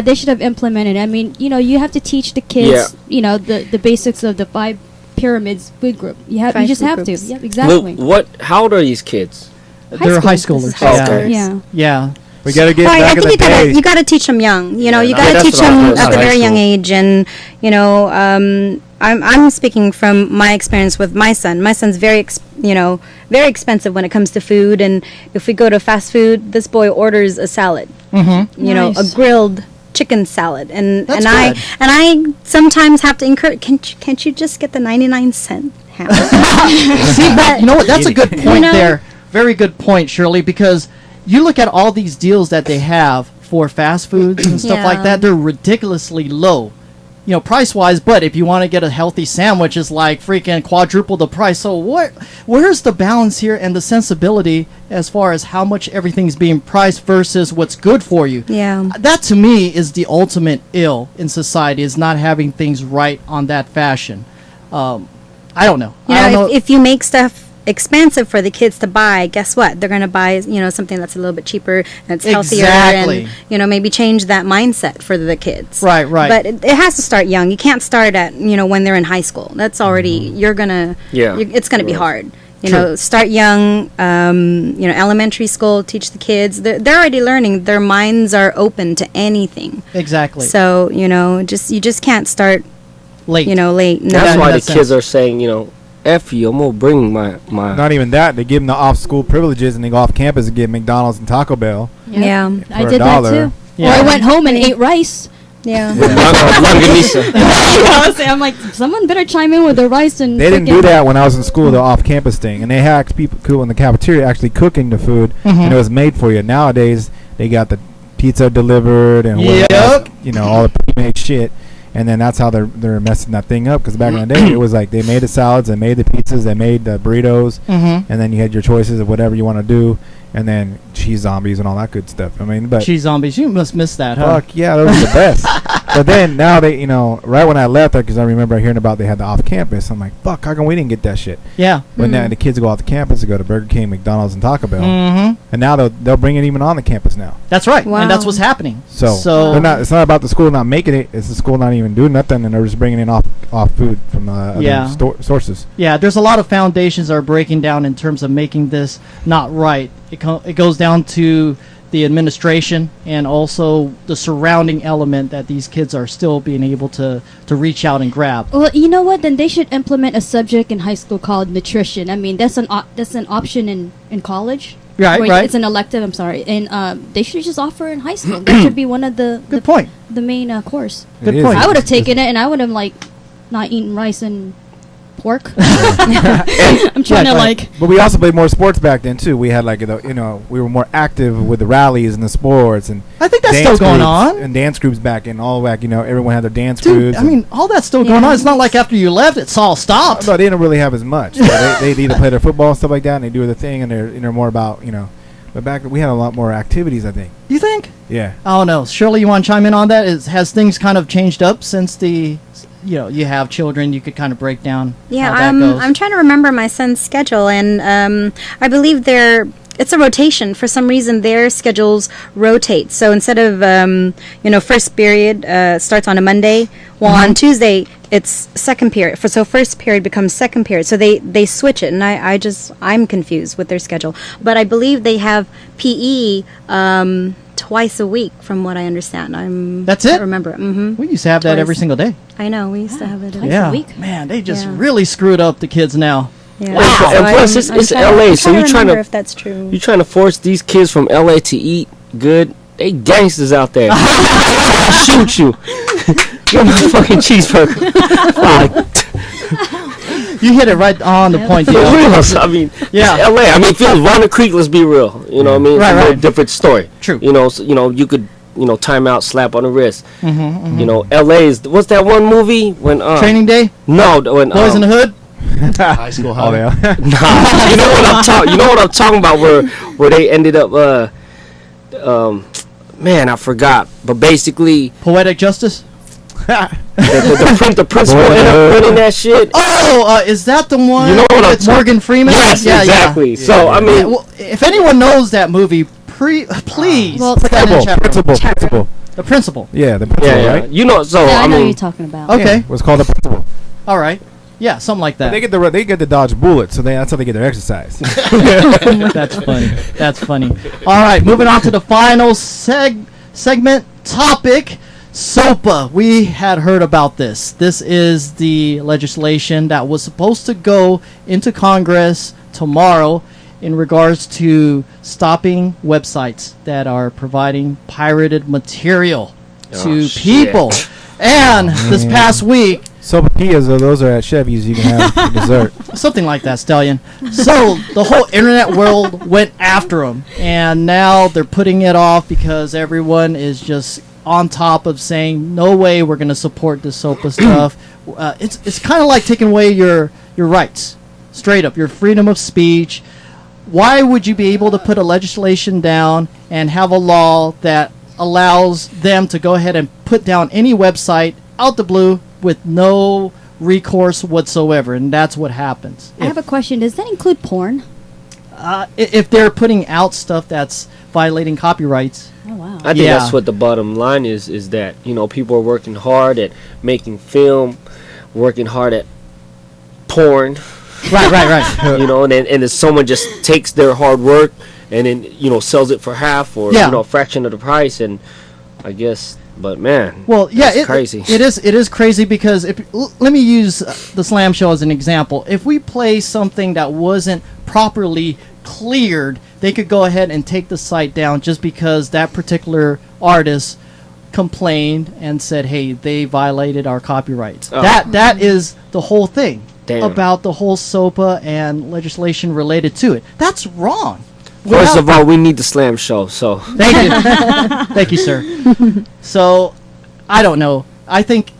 they should have implemented. I mean, you have to teach the kids, the basics of the 5 pyramids food group. You just have to. Yep, exactly. Well, how old are these kids? They're high schoolers. Yeah. We gotta get I back in think the day. you gotta teach them young. You Yeah, gotta that's teach what I them was at a high very young school. age. And I'm speaking from my experience with my son. My son's very expensive when it comes to food. And if we go to fast food, this boy orders a salad. Mm-hmm. A grilled chicken salad. And That's and good. I sometimes have to encourage. Can't you just get the 99-cent ham? See, you know what? That's a good point there. very good point, Shirley, because you look at all these deals that they have for fast foods and stuff like that, they're ridiculously low, price-wise, but if you want to get a healthy sandwich, it's like freaking quadruple the price. So where's the balance here and the sensibility as far as how much everything's being priced versus what's good for you? Yeah. That, to me, is the ultimate ill in society, is not having things right on that fashion. I don't know. If you make stuff expensive for the kids to buy, guess what? They're going to buy, something that's a little bit cheaper, that's healthier, and maybe change that mindset for the kids. Right. But it has to start young. You can't start at when they're in high school. That's already it's gonna be hard. Start young. Elementary school. Teach the kids. They're already learning. Their minds are open to anything. Exactly. So you just can't start late. Late. No. That's why the kids are saying, F you, I'm gonna bring my. Not even that. They give them the off-school privileges, and they go off campus and get McDonald's and Taco Bell. Yeah, I did that too. Yeah. Or I went home and ate rice. Yeah. I'm like, someone better chime in with the rice and. They didn't do that when I was in school, the off-campus thing, and they had people in the cafeteria actually cooking the food, and it was made for you. Nowadays, they got the pizza delivered and all the pre-made shit. And then that's how they're messing that thing up. Because back in the day, it was like they made the salads, they made the pizzas, they made the burritos, and then you had your choices of whatever you want to do, and then cheese zombies and all that good stuff. I mean, but cheese zombies, you must miss that, huh? Fuck yeah, those are the best. But then now they, right when I left there, because I remember hearing about they had the off-campus, I'm like, fuck, how come we didn't get that shit? Yeah. But now the kids go off the campus to go to Burger King, McDonald's, and Taco Bell, and now they'll bring it even on the campus now. That's right, and that's what's happening. So they're not. It's not about the school not making it. It's the school not even doing nothing, and they're just bringing in off food from other sources. Yeah, there's a lot of foundations that are breaking down in terms of making this not right. It goes down to the administration and also the surrounding element that these kids are still being able to reach out and grab. Well, you know what? Then they should implement a subject in high school called nutrition. I mean, that's an option in college. Right. It's an elective. I'm sorry, and they should just offer in high school. That should be one of the main course. Good point. I would have taken it, and I would have not eaten rice and pork. I'm trying to But we also played more sports back then too. We had we were more active with the rallies and the sports, and I think that's still going on. And dance groups back in all back. Everyone had their dance Dude, groups. I mean, all that's still going on. It's not like after you left, it's all stopped. No, they didn't really have as much. So they either play their football and stuff like that, and they do their thing, and they're more about But back we had a lot more activities, I think. You think? Yeah. Oh no, Shirley, you want to chime in on that? Has things kind of changed up since the you have children? You could kind of break down. Yeah, how that goes. I'm trying to remember my son's schedule, and I believe it's a rotation. For some reason, their schedules rotate. So instead of first period starts on a Monday, well on Tuesday it's second period. So first period becomes second period. So they switch it, and I'm confused with their schedule. But I believe they have PE twice a week, from what I understand. That's it? I remember. We used to have that every single day. I know, we used to have it twice a week. Man, they just really screwed up the kids now. Yeah. Wow. And plus, it's LA, so you're trying to if that's true. You're trying to force these kids from LA to eat good. They gangsters out there. Shoot you. Give me a fucking cheeseburger. You hit it right on the point. For real. I mean, yeah. LA. I mean, if it was Ronald Creek, let's be real. You know what I mean? Right, it's a right. whole different story. True. You could, time out, slap on the wrist. LA's. What's that one movie when? Training Day. No, when Boys in the Hood. High School High. Nah, you know what I'm talking about? Where they ended up. Man, I forgot. But basically, Poetic Justice. the principal ended up winning that shit. Oh, is that the one? You know what with Morgan Freeman? Yes, exactly. Yeah. So I mean, well, if anyone knows that movie, please put that in chat room. Principal. The principal. Yeah, the principal, right? I know what you're talking about. Okay, it was called the principal. All right. Yeah, something like that. But they get to dodge bullets, so that's how they get their exercise. That's funny. That's funny. All right, moving on to the final segment topic. SOPA. We had heard about this. This is the legislation that was supposed to go into Congress tomorrow in regards to stopping websites that are providing pirated material to people. And this past week, Sopapillas, those are at Chevy's. You can have for dessert. Something like that, Stallion. So the whole internet world went after them, and now they're putting it off because everyone is just on top of saying, no way we're going to support this SOPA stuff. It's kind of like taking away your rights, straight up, your freedom of speech. Why would you be able to put a legislation down and have a law that allows them to go ahead and put down any website out the blue with no recourse whatsoever? And that's what happens. I have a question. Does that include porn? If they're putting out stuff that's violating copyrights. Oh, wow. I think that's what the bottom line is that, you know, people are working hard at making film, working hard at porn. Right. You know, and then someone just takes their hard work and then, you know, sells it for half or, you know, a fraction of the price. And I guess, but man, well, yeah, it's crazy. It is crazy because let me use the Slam Show as an example. If we play something that wasn't properly cleared, they could go ahead and take the site down just because that particular artist complained and said, hey, they violated our copyrights. Oh. That is the whole thing. Damn. About the whole SOPA and legislation related to it. That's wrong. First of all, we need the Slam Show, so. Thank you. Thank you, sir. So, I don't know. I think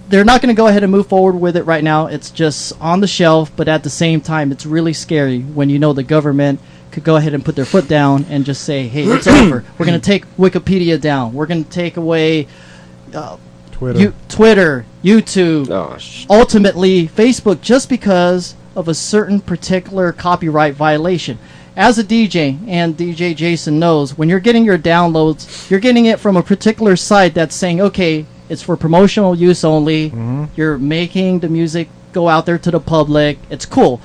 they're not going to go ahead and move forward with it right now. It's just on the shelf, but at the same time, it's really scary when you know the government could go ahead and put their foot down and just say, hey, it's over. We're going to take Wikipedia down. We're going to take away Twitter, YouTube, ultimately Facebook, just because of a certain particular copyright violation. As a DJ, and DJ Jasin knows, when you're getting your downloads, you're getting it from a particular site that's saying, okay, it's for promotional use only. Mm-hmm. You're making the music go out there to the public. It's cool.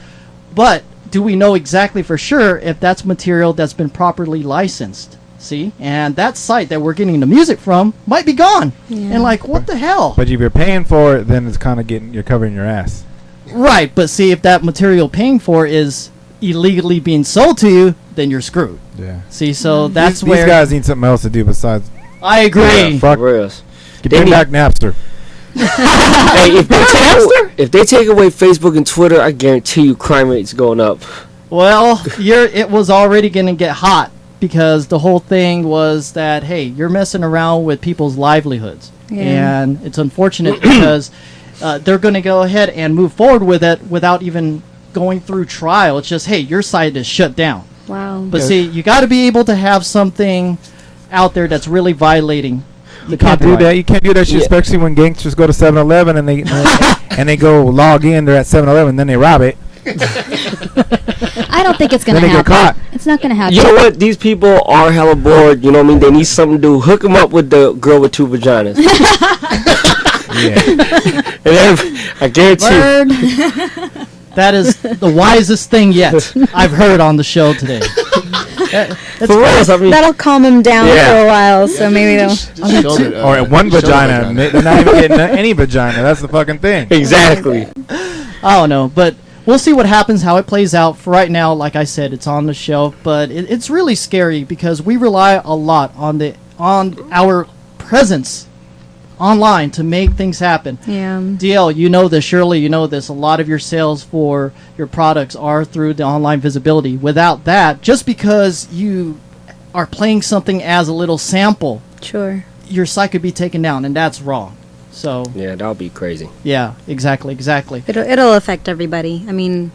But do we know exactly for sure if that's material that's been properly licensed? See? And that site that we're getting the music from might be gone. Yeah. And like, what the hell? But if you're paying for it, then it's kind of you're covering your ass. Right, but see, if that material paying for is illegally being sold to you, then you're screwed. Yeah. See, so these where guys need something else to do besides. I agree. Yeah, fuck. Get back Napster. Hey, if they take away Facebook and Twitter, I guarantee you crime rate's going up. Well, it was already going to get hot because the whole thing was that, hey, you're messing around with people's livelihoods. Yeah. And it's unfortunate because they're going to go ahead and move forward with it without even going through trial. It's just, hey, your site is shut down. Wow. But see, you got to be able to have something out there that's really violating the You can't do copyright. that. You can't do that shit, especially when gangsters go to 7-Eleven and they and they go log in. They're at 7-Eleven, then they rob it. I don't think it's going to Then they get happen. caught. It's not going to happen. You know what? These people are hella bored. You know what I mean? They need something to do. Hook them up with the girl with two vaginas. And then, I guarantee you. That is the wisest thing yet I've heard on the show today. That'll calm them down for a while, so maybe they'll. Or at one vagina. They're not even getting any vagina. That's the fucking thing. Exactly. I don't know, but we'll see what happens, how it plays out. For right now, like I said, it's on the shelf, but it's really scary because we rely a lot on our presence online to make things happen. Yeah. DL, you know this. Shirley, you know this. A lot of your sales for your products are through the online visibility. Without that, just because you are playing something as a little sample, Sure. your site could be taken down, and that's wrong. So Yeah, that'll be crazy. yeah, exactly. It'll affect everybody. I mean,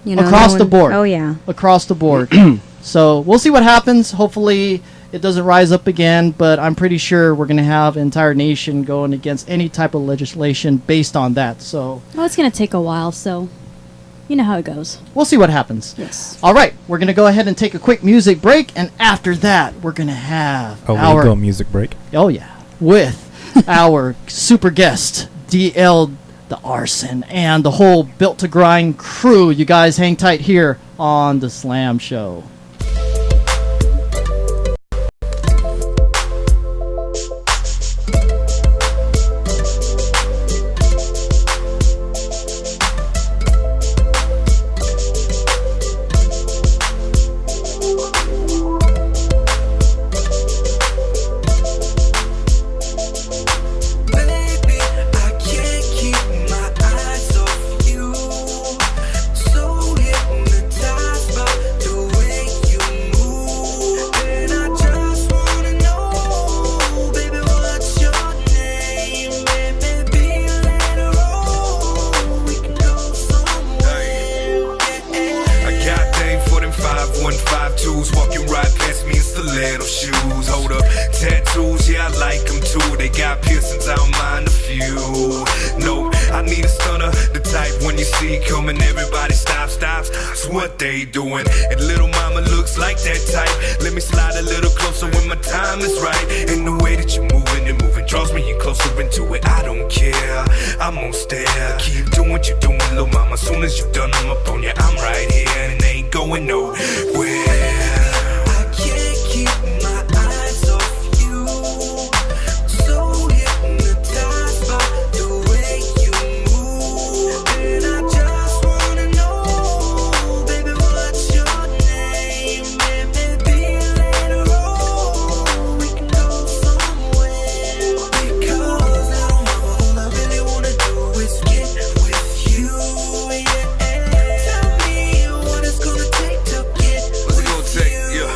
you know, across the board. Oh yeah. Across the board. So we'll see what happens. Hopefully it doesn't rise up again, but I'm pretty sure we're going to have an entire nation going against any type of legislation based on that. So Well, it's going to take a while, so you know how it goes. we'll see what happens. Yes. All right, we're going to go ahead and take a quick music break, and after that, we're going to have We'll go music break. Oh yeah, with our super guest DL Da Arsun and the whole Built to Grind crew. You guys hang tight here on the Slam Show. Baby, I can't keep my they got piercings, I don't mind a few. No, I need a stunner, the type when you see coming, everybody stops. That's what they doing. And little mama looks like that type. Let me slide a little closer when my time is right. And the way that you're moving and moving draws me in closer into it. I don't care, I'm gonna stare. Keep doing what you're doing, little mama. Soon as you're done, I'm up on you. I'm right here and it ain't going nowhere. I can't keep my eyes off you. So hypnotized by the way you move. And I just wanna know, baby, what's your name? Maybe later on we can go somewhere. Because all I really wanna do is get with you. Tell me what it's gonna take to get with you.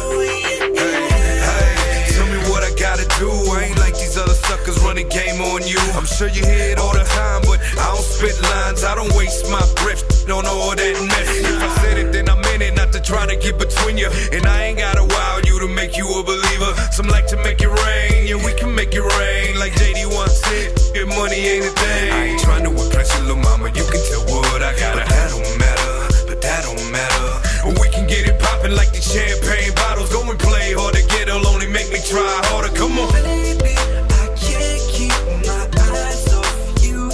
Hey, tell me what I gotta do. I ain't like these other suckers running game on you. I'm sure you hear it all the time, but I don't spit lines. I don't waste my breath on all that mess. If I said it, then I meant it, not to try to get between you. And I ain't gotta wow you to make you a believer. Some like to make it rain, yeah, we can make it rain. Like JD once said, your money ain't a thing. I ain't trying to impress you, little mama, you can tell what I got. But that don't matter. We can get it poppin' like the champagne bottles. Go and play hard to get, it'll only make me try harder. Come on. Baby, I can't keep my eyes off you.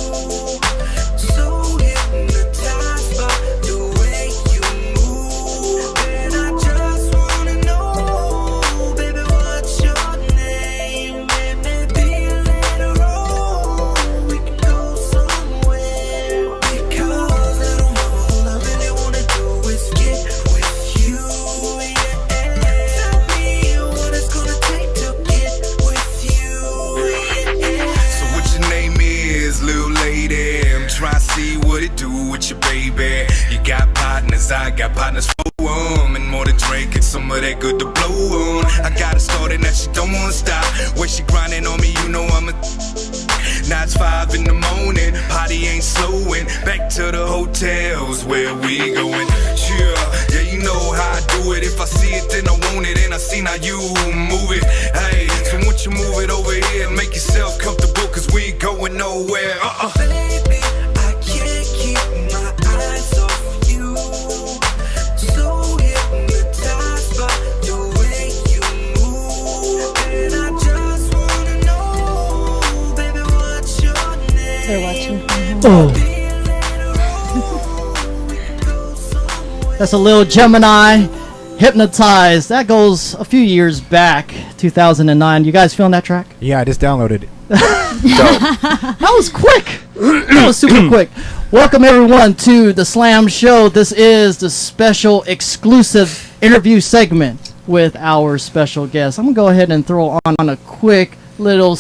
So hypnotized by the way you move. And I just wanna know, baby, what's your name? Maybe later on we can go somewhere. Because I don't know, all I really wanna do is get with you. Tell me what it's gonna take to get with you. So what your name is, little lady? I'm trying to see what it do with your baby. You got partners, I got partners for 'em. And more than Drake, it's some of that good to blow on. I got it started, now she don't wanna stop. When she grinding on me, you know I'm a... Now it's 5 in the morning, party ain't slowing. Back to the hotels where we going. Yeah, you know how I do it. If I see it, then I want it. And I seen how you move it. Hey, so won't you move it over here and make yourself comfortable, cause we ain't going nowhere. Baby, I can't keep my eyes off you. So hypnotized by the way you move. And I just wanna know, baby, what's your name? They're watching. Oh. That's a little Gemini, Hypnotized. That goes a few years back, 2009. You guys feeling that track? Yeah, I just downloaded it. That was quick. That was super quick. Welcome everyone to the Slam Show. This is the special exclusive interview segment with our special guest. I'm gonna go ahead and throw on a quick little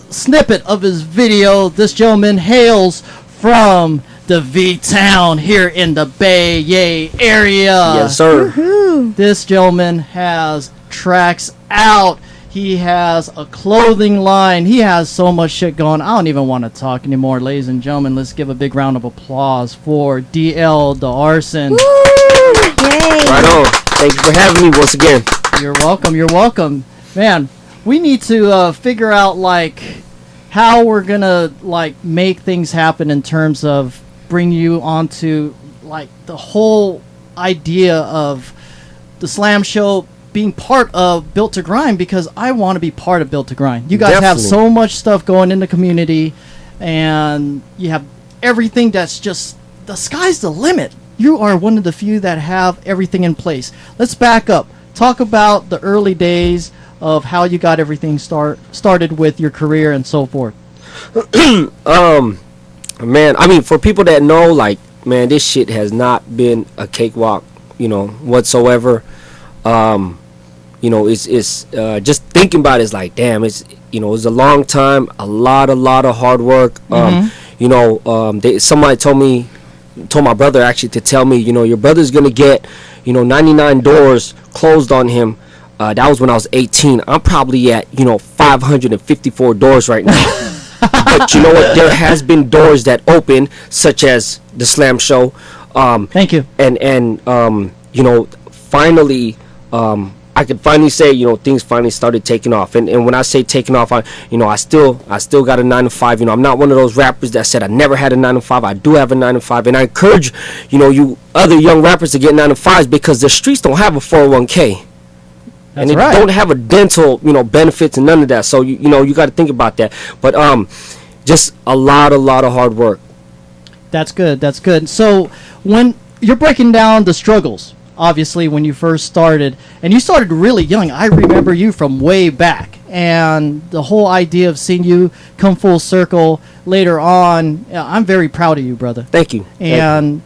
snippet of his video. This gentleman hails from the V-Town here in the Bay Area. Yes, sir. Woohoo. This gentleman has tracks out. He has a clothing line. He has so much shit going. I don't even want to talk anymore. Ladies and gentlemen, let's give a big round of applause for DL Da Arsun. Yay. Right on. Thank you for having me once again. You're welcome. You're welcome. Man, we need to figure out, like, how we're going to, like, make things happen in terms of bring you onto, like, the whole idea of the Slam Show being part of Built2grind, because I want to be part of Built2grind. You guys have so much stuff going in the community, and you have everything that's just, the sky's the limit. You are one of the few that have everything in place. Let's back up. Talk about the early days of how you got everything started with your career and so forth. Man, I mean, for people that know, like, man, this shit has not been a cakewalk, you know, whatsoever. You know, it's just thinking about it is like, damn, it's, you know, it's a long time, a lot of hard work. You know, somebody told my brother actually to tell me, you know, your brother's gonna get, you know, 99 doors closed on him. That was when I was 18. I'm probably at, you know, 554 doors right now. But you know what? There has been doors that open, such as the Slam Show. Thank you. And you know, finally, I could finally say, things finally started taking off. And when I say taking off, I still got a 9 to 5. I'm not one of those rappers that said I never had a 9 to 5. I do have a 9 to 5, and I encourage, you other young rappers to get 9 to 5s because the streets don't have a 401k. And they don't have a dental, benefits and none of that. So you got to think about that. But just a lot of hard work. That's good. So when you're breaking down the struggles, obviously when you first started, and you started really young, I remember you from way back, and the whole idea of seeing you come full circle later on, I'm very proud of you, brother. Thank you. And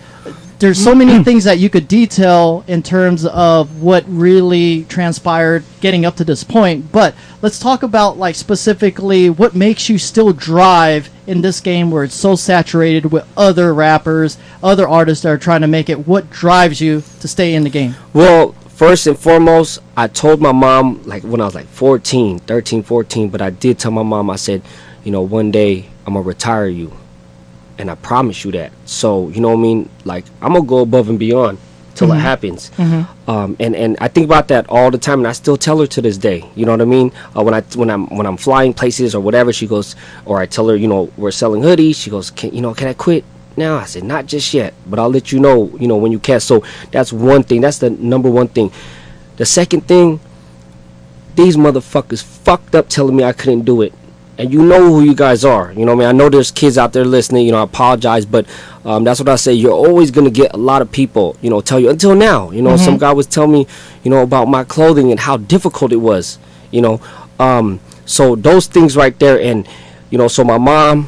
there's so many things that you could detail in terms of what really transpired getting up to this point, but let's talk about like specifically what makes you still drive in this game where it's so saturated with other rappers, other artists that are trying to make it. What drives you to stay in the game? Well, first and foremost, I told my mom, like when I was like 13, but I did tell my mom, I said, one day I'm going to retire you. And I promise you that. So, you know what I mean? Like, I'm going to go above and beyond till it happens. And I think about that all the time, and I still tell her to this day. You know what I mean? When I'm flying places or whatever, she goes, or I tell her, we're selling hoodies. She goes, can I quit now? I said, not just yet, but I'll let you know, when you can. So that's one thing. That's the number one thing. The second thing, these motherfuckers fucked up telling me I couldn't do it. And you know who you guys are. You know what I mean? I know there's kids out there listening. I apologize, but that's what I say. You're always going to get a lot of people, tell you. Until now, some guy was telling me, about my clothing and how difficult it was, So those things right there. And, so my mom,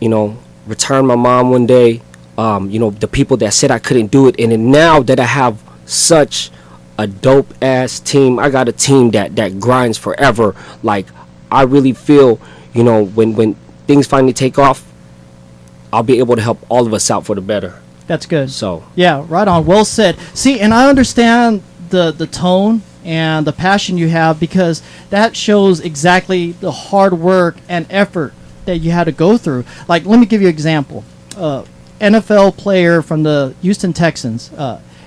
returned my mom one day. The people that said I couldn't do it. And then now that I have such a dope-ass team, I got a team that grinds forever. Like, I really feel, when things finally take off, I'll be able to help all of us out for the better. That's good. So yeah, right on. Well said. See, and I understand the tone and the passion you have, because that shows exactly the hard work and effort that you had to go through. Like, let me give you an example. NFL player from the Houston Texans,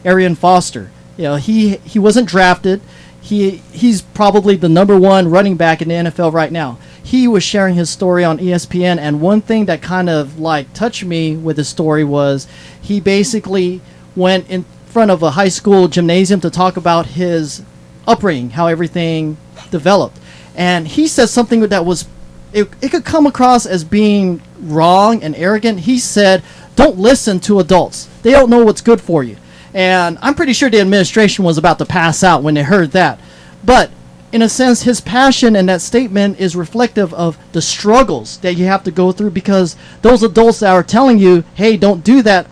Arian Foster. He wasn't drafted. He's probably the number one running back in the NFL right now. He was sharing his story on ESPN, and one thing that kind of like touched me with his story was he basically went in front of a high school gymnasium to talk about his upbringing, how everything developed. And he said something that was, it could come across as being wrong and arrogant. He said, don't listen to adults. They don't know what's good for you. And I'm pretty sure the administration was about to pass out when they heard that. But in a sense, his passion and that statement is reflective of the struggles that you have to go through, because those adults that are telling you, hey, don't do that,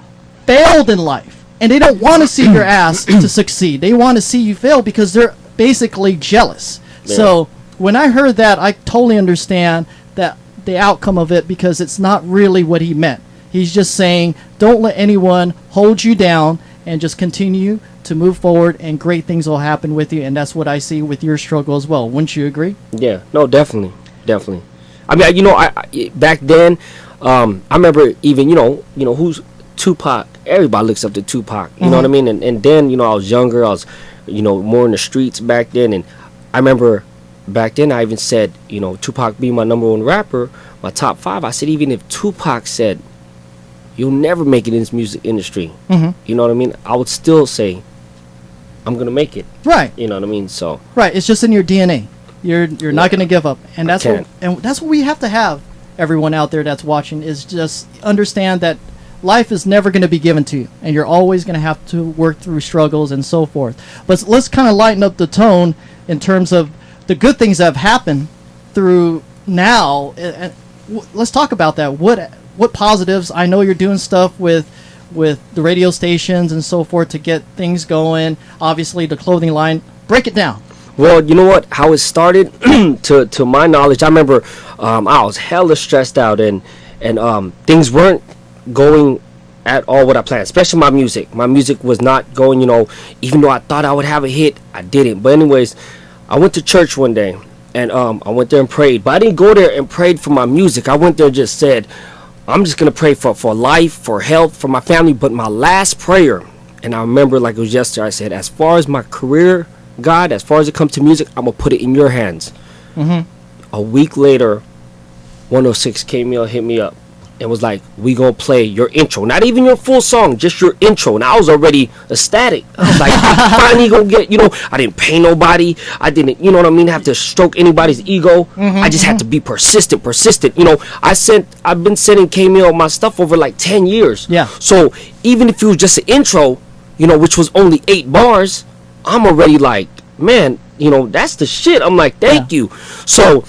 failed in life. And they don't want to see your ass to succeed. They want to see you fail because they're basically jealous. Yeah. So when I heard that, I totally understand that the outcome of it, because it's not really what he meant. He's just saying, don't let anyone hold you down, and just continue to move forward, and great things will happen with you. And that's what I see with your struggle as well. Wouldn't you agree? Yeah, no, definitely. I mean, I back then, I remember even, who's Tupac. Everybody looks up to Tupac. You know what I mean? And then, I was younger. I was, more in the streets back then. And I remember back then I even said, Tupac being my number one rapper, my top 5. I said, even if Tupac said, you'll never make it in this music industry. You know what I mean? I would still say, I'm going to make it. Right. You know what I mean? So. Right. It's just in your DNA. You're not going to give up. And that's what we have to have, everyone out there that's watching, is just understand that life is never going to be given to you. And you're always going to have to work through struggles and so forth. But let's kind of lighten up the tone in terms of the good things that have happened through now. And let's talk about that. What positives? I know you're doing stuff with the radio stations and so forth to get things going. Obviously, the clothing line. Break it down. Well, you know what? How it started, to my knowledge, I remember I was hella stressed out, and things weren't going at all what I planned, especially my music. My music was not going, even though I thought I would have a hit, I didn't. But anyways, I went to church one day, and I went there and prayed. But I didn't go there and prayed for my music. I went there and just said, I'm just going to pray for life, for health, for my family. But my last prayer, and I remember like it was yesterday, I said, as far as my career God, as far as it comes to music, I'm gonna put it in your hands. A week later, 106 K-Mill hit me up and was like, we gonna play your intro, not even your full song, just your intro. And I was already ecstatic. I was like, I finally gonna get, I didn't pay nobody, I didn't, you know what I mean, have to stroke anybody's ego. I just had to be persistent. I've been sending K-Mill my stuff over like 10 years. Yeah. So even if it was just an intro, which was only 8 bars, I'm already like, man, that's the shit. I'm like, thank you. So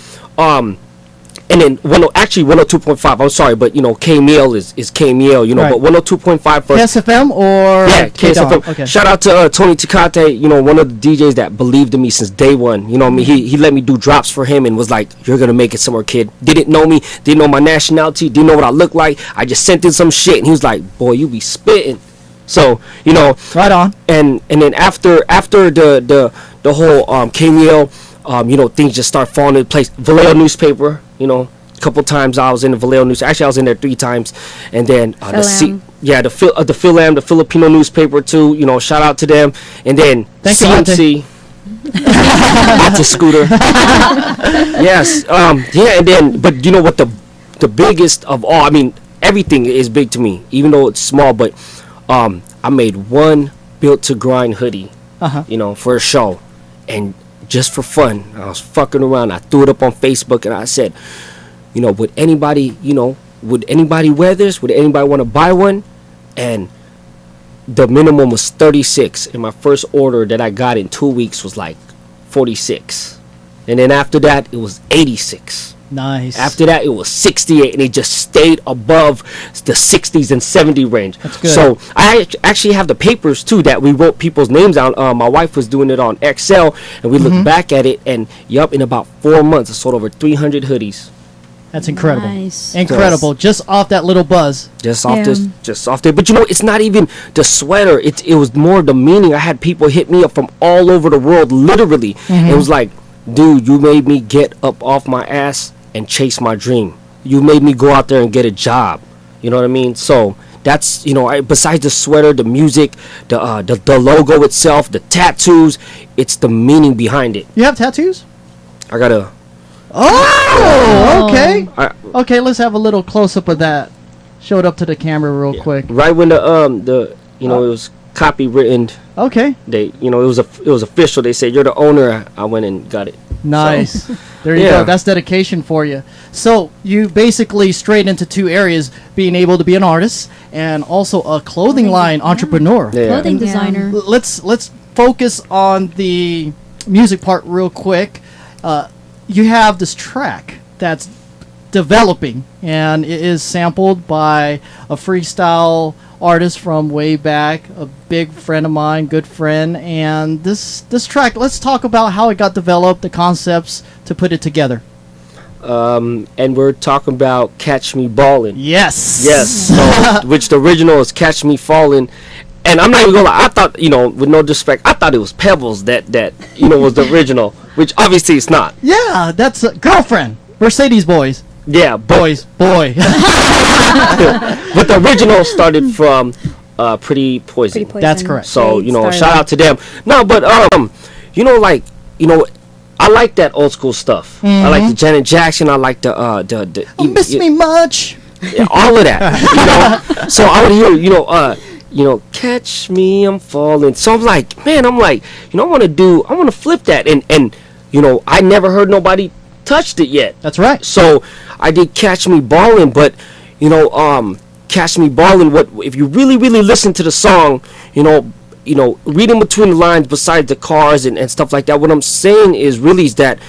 and then 102.5, I'm sorry, but K-Mill is K-Mill, Right. but 102.5 for KSFM or KSFM. Okay. Shout out to Tony Takate, one of the DJs that believed in me since day one. You know what I mean? He let me do drops for him and was like, you're gonna make it somewhere, kid. Didn't know me, didn't know my nationality, didn't know what I looked like. I just sent in some shit and he was like, boy, you be spitting. So, right on. And then after the whole K-Mill, things just start falling into place. Vallejo newspaper, a couple times I was in the Vallejo news. Actually, I was in there 3 times, and then the Philam, the Filipino newspaper too. Shout out to them. And then CMC, Ate Scooter. Yes, and then, but you know what the biggest of all? I mean, everything is big to me, even though it's small. But I made one Built2grind hoodie, for a show, and just for fun, I was fucking around. I threw it up on Facebook and I said, would anybody wear this? Would anybody want to buy one? And the minimum was 36, and my first order that I got in 2 weeks was like 46, and then after that it was 86. Nice. After that, it was 68, and it just stayed above the 60s and 70 range. That's good. So I actually have the papers too that we wrote people's names down. My wife was doing it on Excel, and we looked back at it, and in about 4 months, I sold over 300 hoodies. That's incredible. Nice. Incredible. Just off that little buzz. Just off there. But it's not even the sweater. It was more the meaning. I had people hit me up from all over the world, literally. It was like, dude, you made me get up off my ass and chase my dream. You made me go out there and get a job. You know what I mean? So that's besides the sweater, the music, the logo itself, the tattoos, it's the meaning behind it. You have tattoos? I got a. Oh, okay. Okay, let's have a little close up of that. Show it up to the camera real quick. Right when it was copywritten. Okay. They it was official. They said you're the owner. I went and got it. Nice. So, there you go. That's dedication for you. So you basically strayed into 2 areas: being able to be an artist and also a clothing line entrepreneur. Clothing designer. Let's focus on the music part real quick. You have this track that's developing, and it is sampled by a freestyle artist from way back, a big friend of mine, good friend. And this track, let's talk about how it got developed, the concepts to put it together. And we're talking about Catch Me Ballin'. Yes. So, which the original is Catch Me Fallin'. And I'm not even gonna lie, I thought, with no disrespect, I thought it was Pebbles that was the original, which obviously it's not. Yeah, that's a girlfriend. Mercedes boys. Yeah, boy. But the original started from Pretty Poison. That's correct. So, shout out to them. No, but I like that old school stuff. I like the Janet Jackson, I like the Miss Me Much. Yeah, all of that. So I would hear, Catch Me, I'm Falling. So I'm like, man, I want to flip that. And I never heard nobody touched it yet. That's right. So I did Catch Me Ballin', but Catch Me Ballin', what if you really listen to the song, reading between the lines besides the cars and stuff like that, what I'm saying is that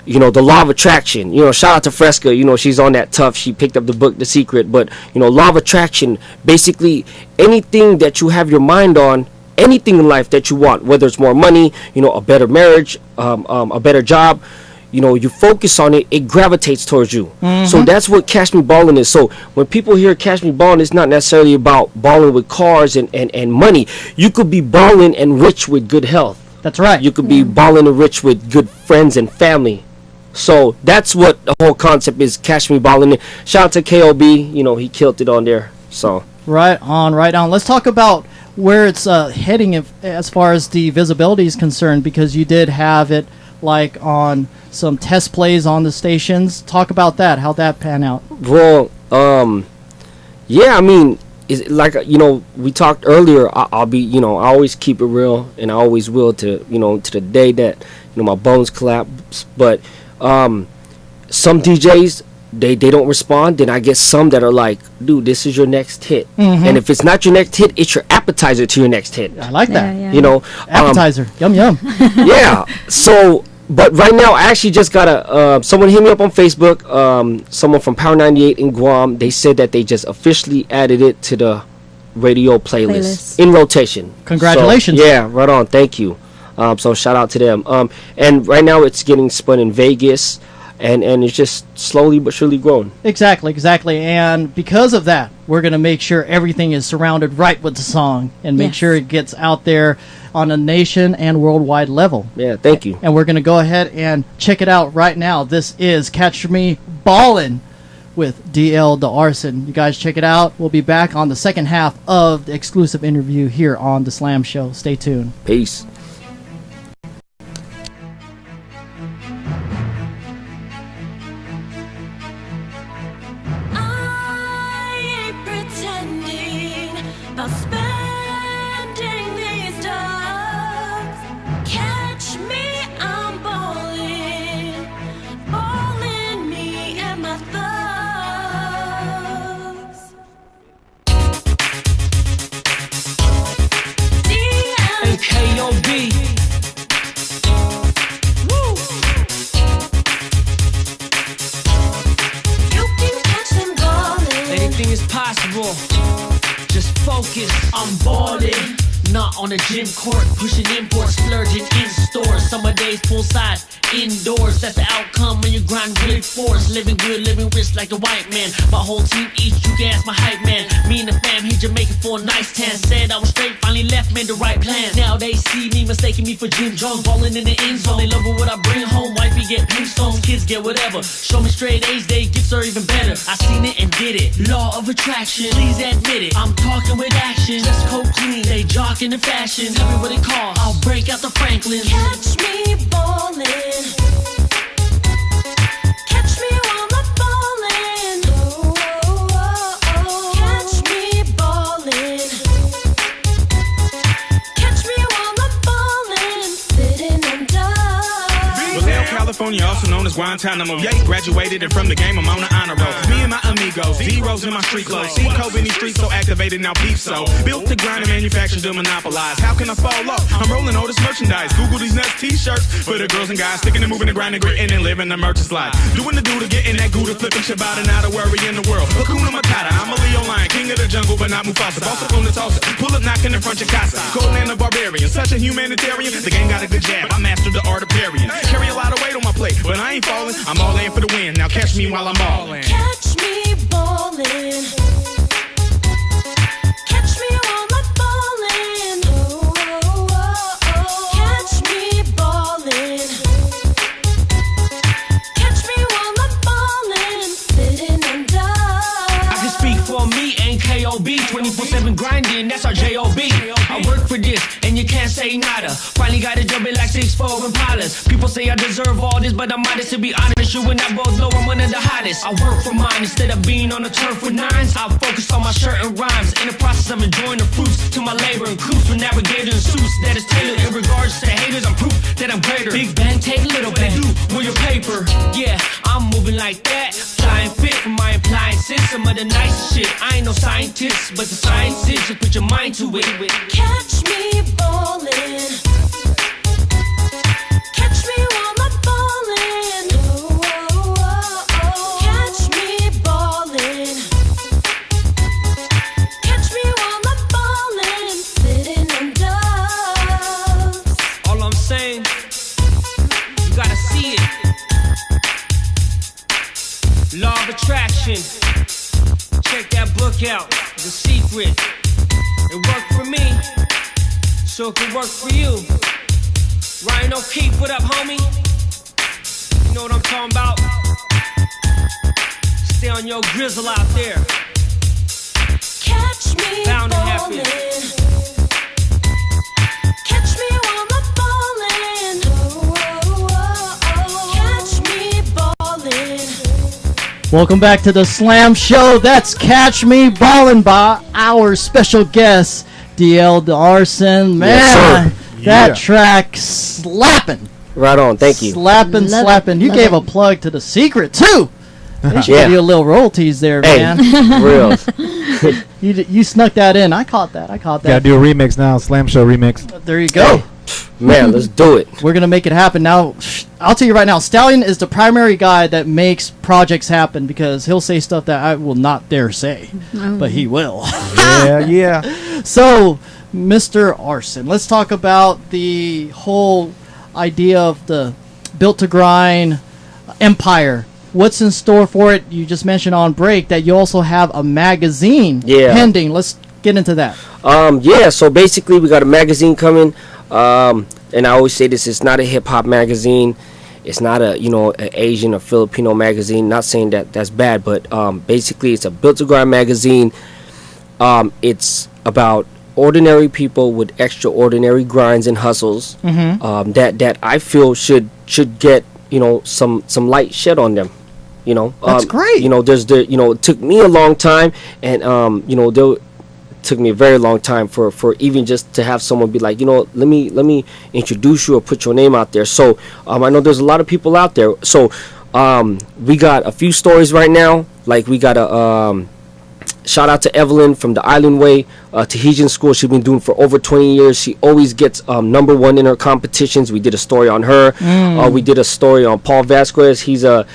the law of attraction, shout out to Fresca, she's on that tough, she picked up the book The Secret, but law of attraction, basically anything that you have your mind on, anything in life that you want, whether it's more money, a better marriage, a better job, you focus on it, it gravitates towards you. So that's what Catch Me Ballin' is. So when people hear Catch Me Ballin', it's not necessarily about balling with cars and money. You could be balling and rich with good health. That's right. You could be balling and rich with good friends and family. So that's what the whole concept is, Catch Me Ballin'. Shout out to KOB, he killed it on there. So right on. Let's talk about where it's heading as far as the visibility is concerned, because you did have it like on some test plays on the stations. Talk about that. How'd that pan out? Well, yeah, I mean, it's like, we talked earlier. I'll be, I always keep it real, and I always will to the day that my bones collapse. But some DJs, they don't respond. Then I get some that are like, dude, this is your next hit. And if it's not your next hit, it's your appetizer to your next hit. I like that. Appetizer. Yum yum. Yeah. So, but right now, I actually just got someone hit me up on Facebook. Someone from Power 98 in Guam. They said that they just officially added it to the radio playlist in rotation. Congratulations. So, yeah, right on. Thank you. So shout out to them. And right now it's getting spun in Vegas, and it's just slowly but surely growing. Exactly. And because of that, we're going to make sure everything is surrounded right with the song and make sure it gets out there on a nation and worldwide level. Yeah, thank you. And we're going to go ahead and check it out right now. This is Catch Me Ballin' with DL Da Arsun. You guys check it out. We'll be back on the second half of the exclusive interview here on The Slam Show. Stay tuned. Peace. Just focus, I'm ballin'. Not on a gym court, pushing imports, splurging in stores. Summer days poolside, indoors. That's the outcome when you grind with force. Living good, living rich like the white man. My whole team eats, you can ask my hype man. Me and the fam, he Jamaican for a nice tan. Said I was straight, finally left, made the right plan. Now they see me, mistaking me for Jim Jones. Ballin' in the end zone, they love what I bring home. Wifey get pink stones, kids get whatever. Show me straight A's, they gifts are even better. I seen it and did it. Law of attraction, please admit it. I'm talking with action, just cold clean. They jock in the fashion, tell me what it costs. I'll break out the Franklin. Catch me ballin'. Catch me while I'm ballin'. Oh, oh, oh, oh. Catch me ballin'. Catch me while I'm ballin'. Sitting on dust. Vallejo, California, also known as Guantanamo. Yeah, graduated and from the game, I'm on the honor roll. Me and my amigos, zeros in my street clothes. See Kobe in these streets, so activated, now beef so. Built to grind and manufacture to monopolize. How can I fall off? I'm rolling all this merchandise. Google these nuts t-shirts for the girls and guys. Sticking and moving and grinding, gritting and living the merchant's life. Doing the doodle, getting that gouda, flipping Shabbat, not a worry in the world. Hakuna Matata, I'm a Leo lion, king of the jungle, but not Mufasa. Boss up on the tosser, pull up knocking in front of casa. Conan the barbarian, such a humanitarian. The game got a good jab, I mastered the art of parrying. Carry a lot of weight on my plate, but I ain't falling. I'm all in for the win. Now catch me while I'm ballin'. Catch me ballin'. Catch me while I'm ballin'. Oh, oh, oh, oh. Catch me ballin'. Catch me while I'm ballin'. Sitting on dust. I can speak for me and K.O.B. 24/7 grinding, that's our J.O.B. I work for this, and you can't say nada. Finally got a job at like 6'4" Impalas. People say I deserve all this, but I'm modest to be honest. You and I both know I'm one of the hottest. I work for mine instead of being on the turf with nines. I focus on my shirt and rhymes. In the process of enjoying the fruits to my labor and cruise for navigator and suits that is tailored. In regards to haters, I'm proof that I'm greater. Big bang, take little bang. Do with your paper. Yeah, I'm moving like that. Flying fit for my appliances. Some of the nice shit. I ain't no scientist, but the science is just put your mind to it. Catch me ballin'. Catch me while I'm ballin'. Oh, oh, oh, oh. Catch me ballin'. Catch me while I'm ballin'. Sitting on dust. All I'm saying, you gotta see it. Law of attraction. Check that book out. The Secret. It worked for me, so it can work for you. Ryan O'Keefe, what up, homie? You know what I'm talking about? Stay on your grizzle out there. Catch me Bound to happen. ballin'. Welcome back to the Slam Show. That's Catch Me Ballin' by our special guest, DL Da Arsun. Man, that track slapping. Right on, thank you. Slapping. You gave a plug to The Secret, too. They should give you a little royalties there, man. Real. You snuck that in. I caught that. Gotta do a remix now, Slam Show remix. There you go. Man, let's do it. We're going to make it happen. Now, I'll tell you right now, Stallion is the primary guy that makes projects happen because he'll say stuff that I will not dare say, but he will. Yeah. So, Mr. Arsun, let's talk about the whole idea of the Built2grind empire. What's in store for it? You just mentioned on break that you also have a magazine pending. Let's get into that. So basically we got a magazine coming. And I always say this, it's not a hip-hop magazine. It's not a, an Asian or Filipino magazine. Not saying that that's bad, but basically it's a Built2grind magazine. It's about ordinary people with extraordinary grinds and hustles that I feel should get, some light shed on them. That's great. It took me a long time, and took me a very long time for even just to have someone be like, let me introduce you or put your name out there. So I know there's a lot of people out there. So we got a few stories right now. Like we got a shout out to Evelyn from the Island Way Tahitian School. She's been doing for over 20 years. She always gets #1 in her competitions. We did a story on her. We did a story on Paul Vasquez. He's a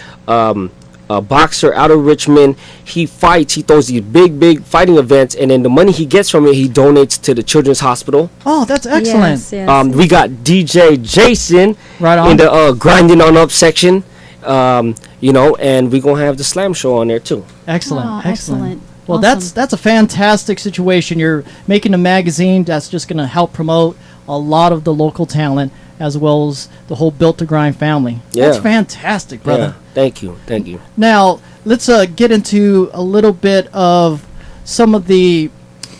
boxer out of Richmond. He fights. He throws these big fighting events, and then the money he gets from it, he donates to the Children's Hospital. Oh, that's excellent. Yes. We got DJ Jasin in the grinding on up section. And we're gonna have the Slam Show on there too. Excellent. Well, that's a fantastic situation. You're making a magazine that's just going to help promote a lot of the local talent as well as the whole Built2grind family. Yeah. That's fantastic, brother. Yeah. Thank you. Now, let's get into a little bit of some of the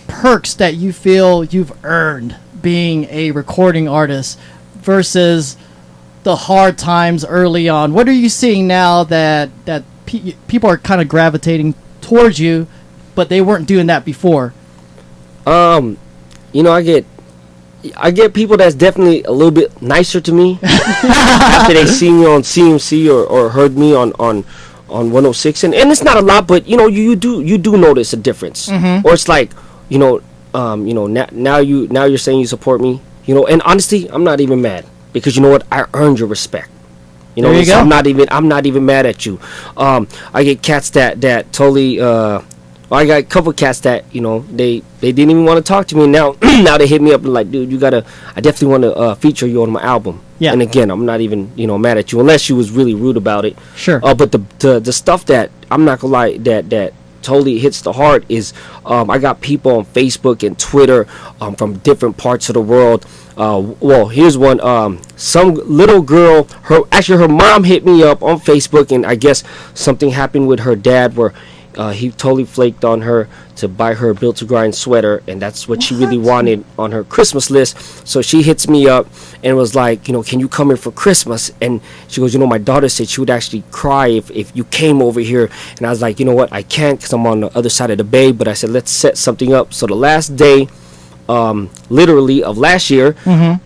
perks that you feel you've earned being a recording artist versus the hard times early on. What are you seeing now that people are kind of gravitating towards you, but they weren't doing that before? I get people that's definitely a little bit nicer to me after they see me on CMC or heard me on 106, and it's not a lot, but you do notice a difference. Or it's like now you're saying you support me, and honestly I'm not even mad because you know what, I earned your respect. There you go. I'm not even mad at you. I get cats that totally. I got a couple cats that they didn't even want to talk to me. Now they hit me up and like, dude, I definitely want to feature you on my album. Yeah. And again, I'm not even mad at you unless you was really rude about it. Sure. But the stuff that I'm not gonna lie that totally hits the heart is I got people on Facebook and Twitter from different parts of the world. Well, here's one. Some little girl, her mom hit me up on Facebook, and I guess something happened with her dad where he totally flaked on her to buy her a Built2grind sweater, and that's what she really wanted on her Christmas list. So she hits me up and was like, can you come in for Christmas? And she goes, my daughter said she would actually cry if you came over here. And I was like, you know what, I can't because I'm on the other side of the bay, but I said, let's set something up. So the last day literally of last year,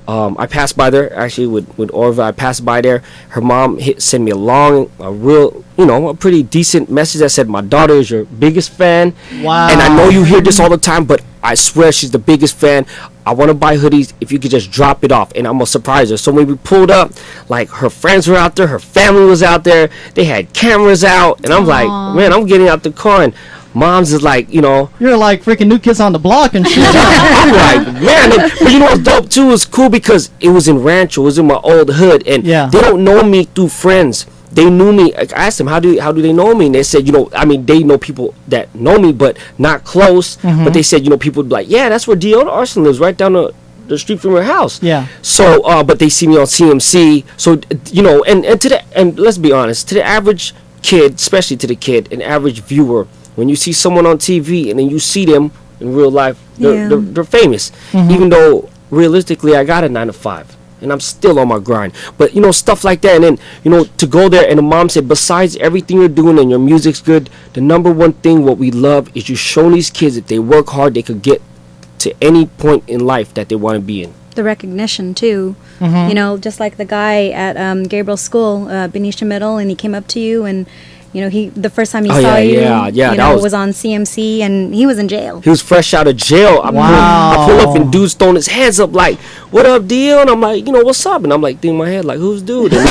I passed by there actually with Orva. I passed by there. Her mom sent me a pretty decent message that said, my daughter is your biggest fan. Wow. And I know you hear this all the time, but I swear she's the biggest fan. I want to buy hoodies if you could just drop it off, and I'm gonna surprise her. So when we pulled up, like, her friends were out there, her family was out there, they had cameras out, and I'm like, man, I'm getting out the car, and Mom's is like, you're like freaking New Kids on the Block and shit. I'm like, man, but you know what's dope too? It's cool because it was in Rancho, it was in my old hood, and they don't know me through friends. They knew me. I asked them, how do they know me? And they said, they know people that know me, but not close. But they said, people would be like, yeah, that's where DL Da Arsun lives, right down the street from your house. Yeah. So, but they see me on CMC. So, and let's be honest, to the average kid, especially to the kid, an average viewer, when you see someone on TV and then you see them in real life, they're famous. Even though realistically, I got a 9 to 5. and I'm still on my grind. But stuff like that, and then to go there, and the mom said, besides everything you're doing and your music's good, the number one thing what we love is you showing these kids if they work hard, they could get to any point in life that they want to be in. The recognition too, just like the guy at Gabriel's school, Benicia Middle, and he came up to you, and he the first time he saw you, was on CMC, and he was in jail. He was fresh out of jail. I pull up and dude's throwing his hands up like, "What up, DL?" And I'm like, "What's up?" And I'm like, thinking in my head like, "Who's dude?" And,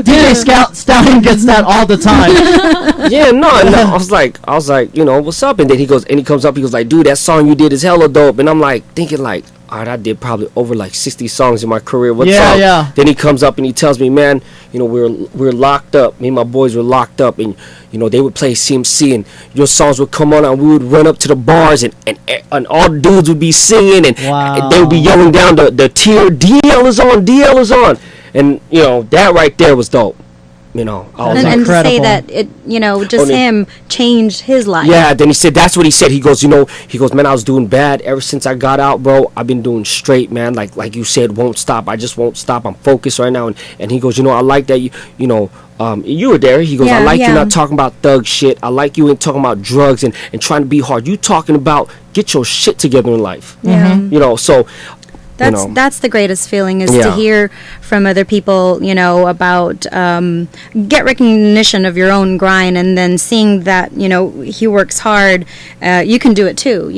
DJ Stallion gets that all the time. Yeah, no. I was like, "What's up?" And then he comes up, he goes like, "Dude, that song you did is hella dope." And I'm like thinking like, all right, I did probably over like 60 songs in my career. What's up? Yeah. Then he comes up and he tells me, "Man, we're locked up. Me and my boys were locked up, and they would play CMC, and your songs would come on, and we would run up to the bars, and all the dudes would be singing, and they would be yelling down the tier, DL is on, DL is on." And that right there was dope. And to say that it, him changed his life. Yeah, then he said, that's what he said. He goes, "Man, I was doing bad ever since I got out, bro. I've been doing straight, man. Like you said, won't stop. I just won't stop. I'm focused right now." And he goes, "I like that you were there." He goes, "I like you not talking about thug shit. I like you ain't talking about drugs and trying to be hard. You talking about get your shit together in life." Yeah. So that's the greatest feeling is to hear from other people, about get recognition of your own grind, and then seeing that he works hard, you can do it too,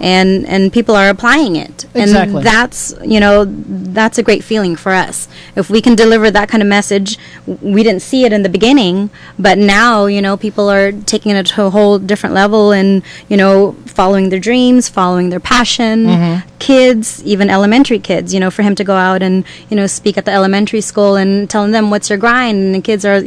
and people are applying it. Exactly. And that's a great feeling for us. If we can deliver that kind of message, we didn't see it in the beginning, but now people are taking it to a whole different level, and following their dreams, following their passion. Kids, even elementary kids, for him to go out and speak at the elementary school and telling them what's your grind, and the kids are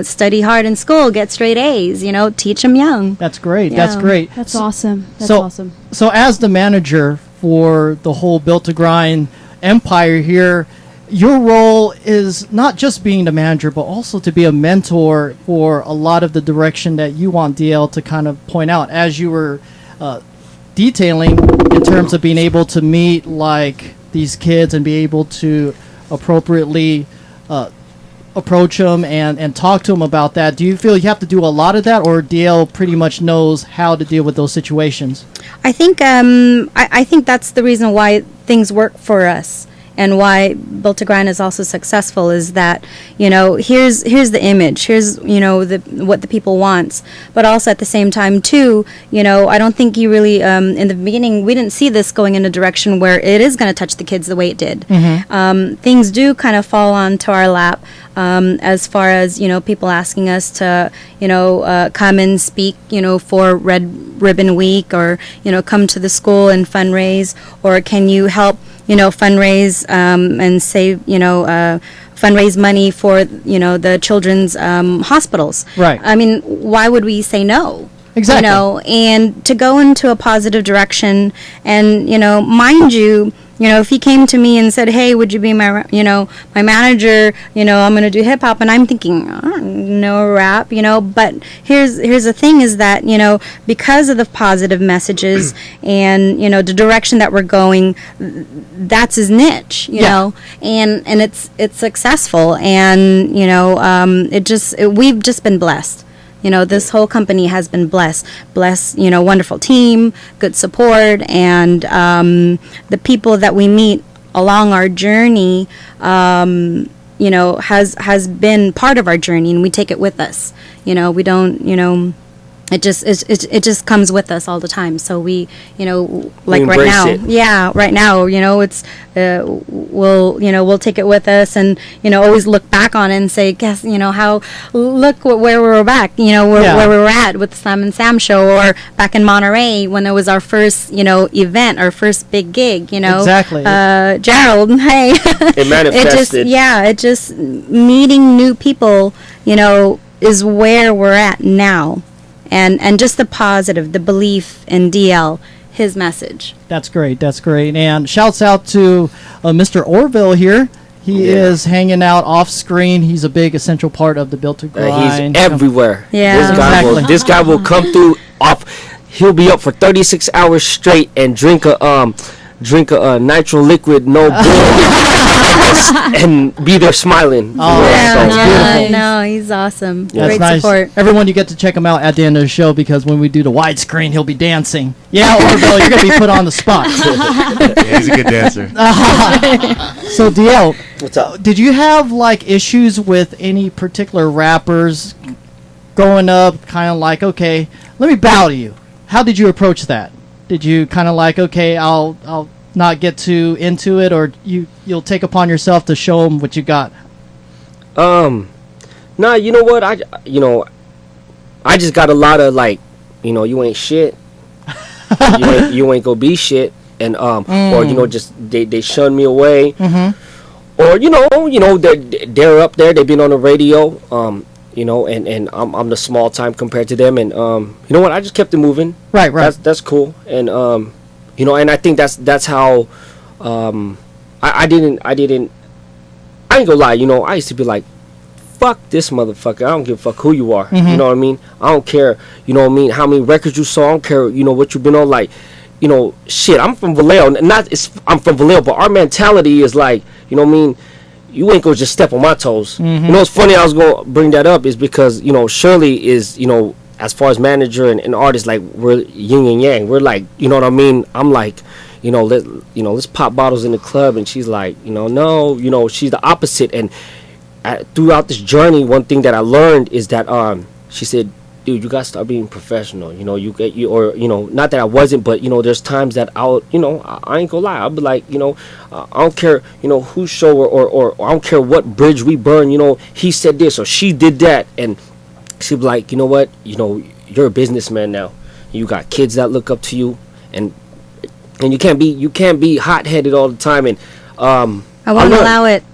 study hard in school, get straight A's, teach them young. That's great. That's great. That's awesome. That's so, awesome. So as the manager for the whole Built to Grind empire here, your role is not just being the manager, but also to be a mentor for a lot of the direction that you want DL to kind of point out, as you were detailing in terms of being able to meet like these kids and be able to appropriately approach them and talk to them about that. Do you feel you have to do a lot of that, or DL pretty much knows how to deal with those situations? I think I think that's the reason why things work for us, and why Built to Grind is also successful, is that here's the image, here's what the people wants, but also at the same time too, I don't think you really in the beginning we didn't see this going in a direction where it is going to touch the kids the way it did. Things do kind of fall onto our lap, as far as people asking us to come and speak for Red Ribbon Week, or come to the school and fundraise, or can you help fundraise and save fundraise money for the children's hospitals. Right. I mean, why would we say no? Exactly. And to go into a positive direction, and mind you, if he came to me and said, "Hey, would you be my my manager? I'm going to do hip hop," and I'm thinking, no rap, But here's the thing: is that because of the positive messages and the direction that we're going, that's his niche, and it's successful, and we've just been blessed. This whole company has been blessed, wonderful team, good support, and the people that we meet along our journey, has been part of our journey, and we take it with us. We don't, it just comes with us all the time. So we, like right now, it's we'll take it with us, and always look back on it and say, guess look where we're back, where we were at with the Slam and Sam show, or back in Monterey when it was our first event, our first big gig. Exactly. Gerald, hey, it manifested. it just meeting new people, is where we're at now. And just the positive, the belief in DL, his message. That's great. And shouts out to Mr. Orville here. He is hanging out off screen. He's a big essential part of the Built to Grind. He's everywhere. Yeah. This guy will come through off. He'll be up for 36 hours straight and drink a drink a nitro liquid, no bull, and be there smiling. Oh, Yeah, no, he's awesome. That's Great nice. support. Everyone, you get to check him out at the end of the show because when we do the widescreen, he'll be dancing. Yeah, Orville, you're gonna be put on the spot. Yeah, he's a good dancer. So, DL, what's up? did you have like issues with any particular rappers growing up? Kind of like, okay, let me bow to you. How did you approach that? Did you kind of like, okay, I'll not get too into it, or you'll take upon yourself to show them what you got? Nah, you know what? I just got a lot of like, you ain't shit. you ain't gonna be shit, and or just they shun me away, or they're up there, they've been on the radio, and I'm the small time compared to them, and you know what? I just kept it moving. Right. That's cool, and and I think that's how I ain't gonna lie, I used to be like, fuck this motherfucker, I don't give a fuck who you are. You know what I mean? I don't care, how many records you saw, I don't care, what you've been on, like, shit, I'm from Vallejo, I'm from Vallejo, but our mentality is like, you ain't gonna just step on my toes. It's funny I was gonna bring that up is because, Shirley is, as far as manager and artist, like, we're yin and yang. We're like, you know what I mean? I'm like, let's pop bottles in the club, and she's like, no, she's the opposite. And throughout this journey, one thing that I learned is that she said, dude, you gotta start being professional. Not that I wasn't, but there's times that I ain't gonna lie, I'll be like, I don't care, whose show or I don't care what bridge we burn, he said this or she did that, and she'd be like, you know what, you're a businessman now, you got kids that look up to you, and you can't be hot-headed all the time, and I won't allow it.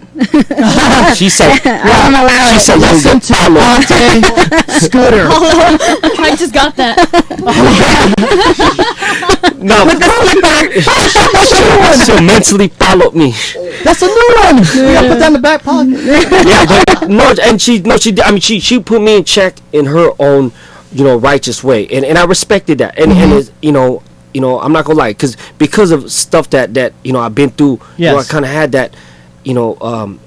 She said, I won't allow it. she said, Listen to Auntie Scooter. I just got that. No, she'll mentally follow me. That's a new one. You gotta put that in the back pocket. Yeah, but no, and she put me in check in her own, righteous way, and I respected that, and it's, I'm not gonna lie, because of stuff that I've been through, I kind of had that,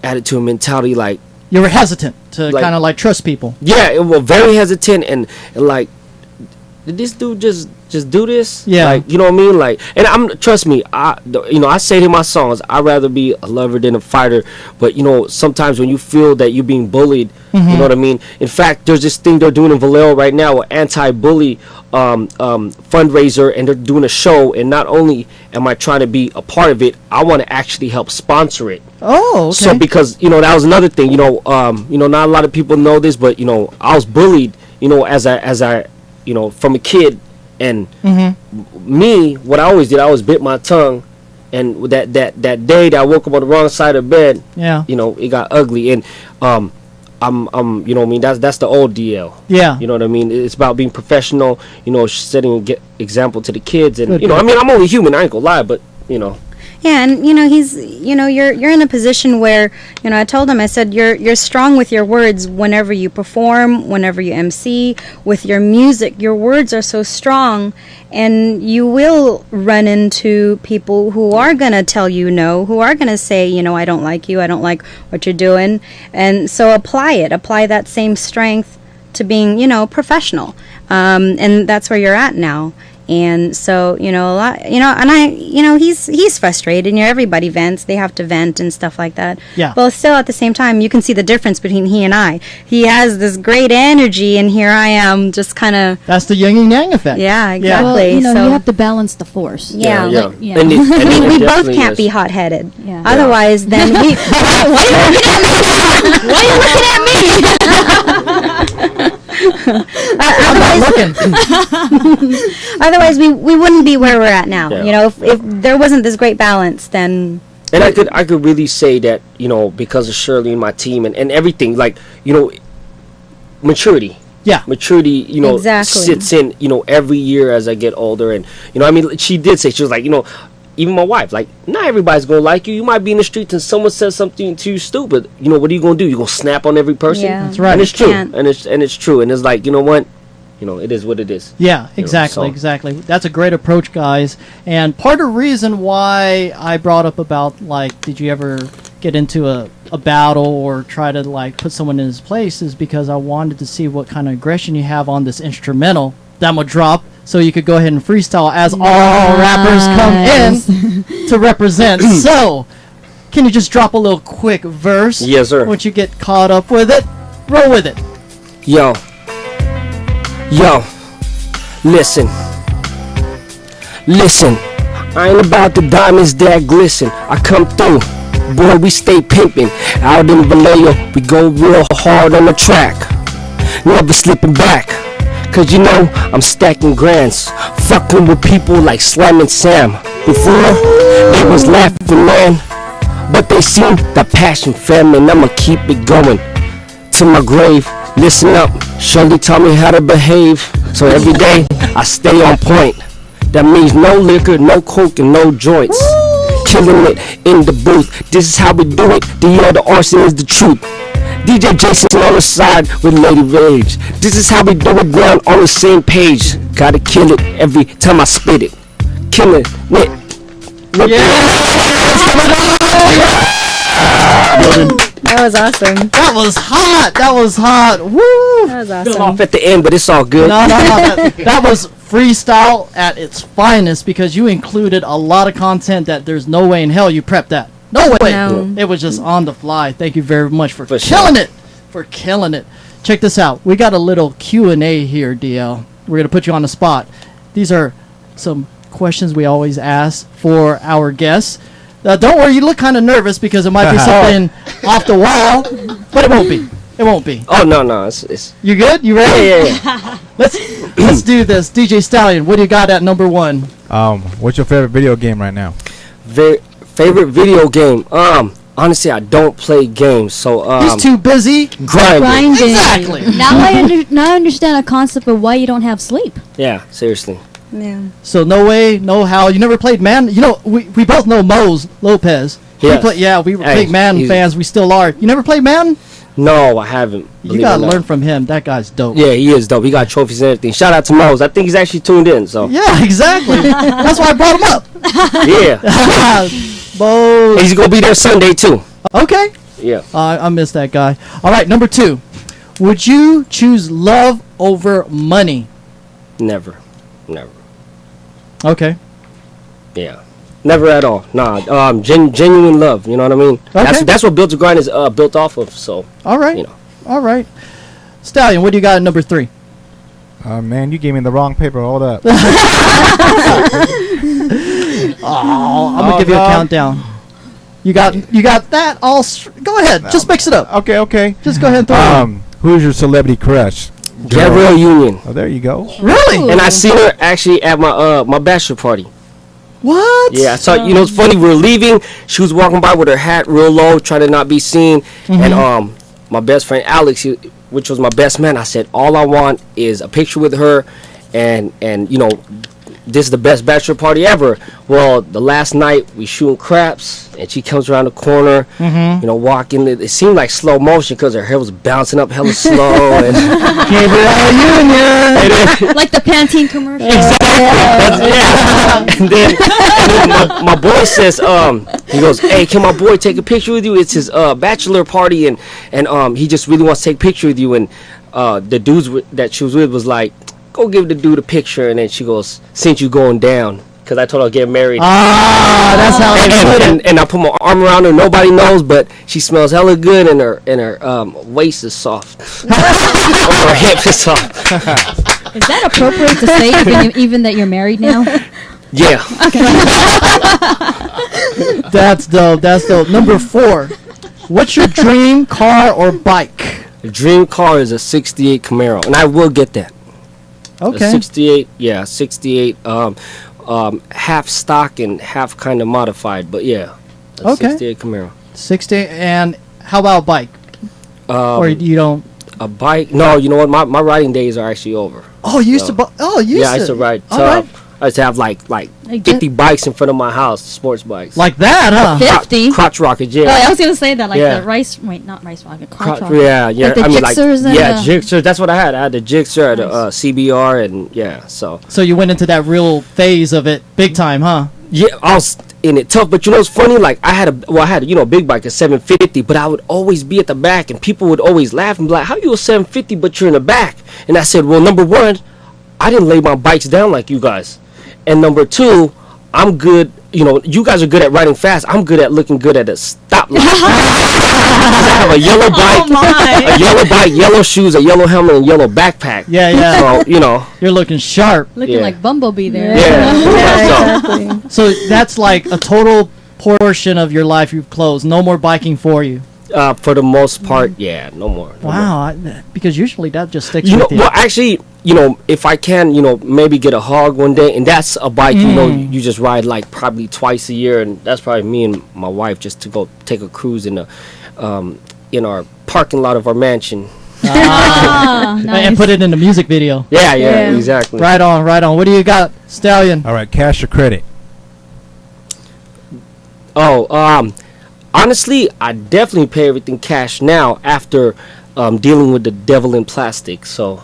attitude and mentality, like you were hesitant to kind of like trust people. Yeah, it was very hesitant, and like, did this dude just do this? Yeah, like, you know what I mean? Like, and trust me, I say in my songs, I'd rather be a lover than a fighter. But sometimes when you feel that you're being bullied, you know what I mean. In fact, there's this thing they're doing in Vallejo right now, an anti-bully fundraiser, and they're doing a show. And not only am I trying to be a part of it, I want to actually help sponsor it. Oh, okay. So because that was another thing. Not a lot of people know this, but I was bullied. As I from a kid. And me, what I always did, I always bit my tongue, and that day that I woke up on the wrong side of bed, it got ugly, and I'm that's the old DL. Yeah, you know what I mean. It's about being professional, setting an example to the kids, and Good. I'm only human. I ain't gonna lie, but Yeah, and he's you're in a position where I told him, I said you're strong with your words whenever you perform, whenever you MC, with your music. Your words are so strong, and you will run into people who are gonna tell you no, who are gonna say I don't like you, I don't like what you're doing, and so apply that same strength to being professional, and that's where you're at now. And so, a lot, and he's frustrated. Everybody vents. They have to vent and stuff like that. Yeah. But still, at the same time, you can see the difference between he and I. He has this great energy, and here I am just kind of... That's the yin and yang effect. Yeah, exactly. Well, so, you have to balance the force. Yeah. Like, And we it both definitely can't is. be hot-headed. Yeah. Otherwise, then we... Why are you looking at me? I'm not looking. Otherwise, we wouldn't be where we're at now. Yeah. If there wasn't this great balance, then... And I could really say that, because of Shirley and my team and everything, like, maturity. Yeah. Maturity, Exactly. sits in, every year as I get older. And, she did say, she was like, even my wife, like, not everybody's going to like you. You might be in the streets and someone says something to you stupid. What are you going to do? You're going to snap on every person? Yeah. That's right. And it's true. Can't. And it's true. And it's like, you know what? it is what it is. Yeah, You know, exactly, so- exactly. That's a great approach, guys. And part of the reason why I brought up about, like, did you ever get into a battle or try to, like, put someone in his place is because I wanted to see what kind of aggression you have on this instrumental that I'm going to drop so you could go ahead and freestyle as all rappers come in to represent. So, can you just drop a little quick verse? Yes, sir. Once you get caught up with it, roll with it. Yo, listen, I ain't about the diamonds that glisten. I come through, boy, we stay pimping. Out in Vallejo, we go real hard on the track. Never slipping back, cause I'm stacking grands. Fucking with people like Slam and Sam. Before, they was laughing, man, but they seen the passion, fam, and I'ma keep it going to my grave. Listen up, Shirley taught me how to behave. So every day I stay on point. That means no liquor, no coke, and no joints. Killing it in the booth. This is how we do it. DL Da Arsun is the truth. DJ Jasin on the side with Ladysage. This is how we do it, down on the same page. Gotta kill it every time I spit it. Killing it. That was awesome. That was hot. That was hot. Woo! That was Fell awesome. off at the end, but it's all good. No. That was freestyle at its finest because you included a lot of content that there's no way in hell you prepped that. No way. No. It was just on the fly. Thank you very much for For killing sure. it. For killing it. Check this out. We got a little Q&A here, DL. We're going to put you on the spot. These are some questions we always ask for our guests. Don't worry, you look kind of nervous because it might be something off the wall, but it won't be. It won't be. Oh, no. It's You good? You ready? Yeah. Let's do this. DJ Stallion, what do you got at number one? What's your favorite video game right now? Favorite video game? Honestly, I don't play games, so He's too busy grinding. Exactly. Now I understand the concept of why you don't have sleep. Yeah, seriously. Yeah. So no way, no how. You never played Man. We both know Mose Lopez. Yes. We were Hey, big Madden he's- fans. We still are. You never played Madden? No, I haven't. You believe it gotta or not. learn from him. That guy's dope. Yeah, he is dope. He got trophies and everything. Shout out to Mose. I think he's actually tuned in. So Yeah, exactly. That's why I brought him up. yeah, Mose. he's gonna be there Sunday too. Okay. Yeah. I miss that guy. All right, number two. Would you choose love over money? Never. Okay. Yeah. Never at all. Nah. Genuine love. You know what I mean? Okay. That's what Built2grind is built off of. So. All right. You know. All right. Stallion, what do you got at number three? Man, you gave me the wrong paper. Hold up. Oh, I'm gonna give you a countdown. You got that all. Go ahead. Just mix it up. Okay. Just go ahead and throw it in. Who's your celebrity crush? Gabrielle Union. Oh, there you go. Really? And I seen her actually at my bachelor party. What? Yeah, so it's funny. We were leaving. She was walking by with her hat real low, trying to not be seen. And my best friend Alex, which was my best man, I said, all I want is a picture with her, and this is the best bachelor party ever. Well, the last night we shooting craps, and she comes around the corner, walking. It seemed like slow motion because her hair was bouncing up hella slow. And Like the Pantene commercial. And then my boy says, he goes, hey, can my boy take a picture with you? It's his bachelor party, and he just really wants to take a picture with you. And the dudes that she was with was like, go give the dude a picture. And then she goes, since you going down, because I told her I'll get married. Ah, that's how and I put my arm around her. Nobody knows, but she smells hella good, and her waist is soft. Her hip is soft. Is that appropriate to say, even that you're married now? Yeah. That's dope. That's dope. Number 4. What's your dream car or bike? The dream car is a 68 Camaro, and I will get that. Okay. A 68, yeah, 68, half stock and half kind of modified, but yeah. A Okay. 68 Camaro. 60. And how about bike? Or you don't? A bike? No, you know what? My riding days are actually over. Oh, you used to. You used Yeah, I used to ride. All So right. I used to have like Like 50 bikes in front of my house, sports bikes. Like that, huh? 50? Crotch rockets, yeah. Oh, I was gonna say that, like Yeah. the rice. Wait, not rice rocket. Crotch Crotch- rocket. yeah, yeah. Like the I mean, Jixers and yeah, the- Jixers. That's what I had. I had the Jixer, the CBR, and yeah. So So you went into that real phase of it, big time, huh? yeah, I was in it tough. But you know, it's funny. Like I had a big bike, a 750, but I would always be at the back, and people would always laugh and be like, "How you a 750, but you're in the back?" And I said, "Well, number one, I didn't lay my bikes down like you guys, and number two, I'm good. You know, you guys are good at riding fast. I'm good at looking good at a stoplight. I have a yellow bike, a yellow bike, yellow shoes, a yellow helmet, and yellow backpack. Yeah, yeah. So you know, You're looking sharp. Looking Yeah. like Bumblebee there. Yeah. So that's like a total portion of your life you've closed. No more biking for you. For the most part, yeah, no more. No more. Wow, because usually that just sticks You know, with you. well, actually, you know, if I can, you know, maybe get a hog one day, and that's a bike, you know, you just ride like probably twice a year, and that's probably me and my wife just to go take a cruise in our parking lot of our mansion. And put it in the music video. Yeah, exactly. Right on, right on. What do you got, Stallion? All right, cash or credit? Oh, honestly, I definitely pay everything cash now after dealing with the devil in plastic. So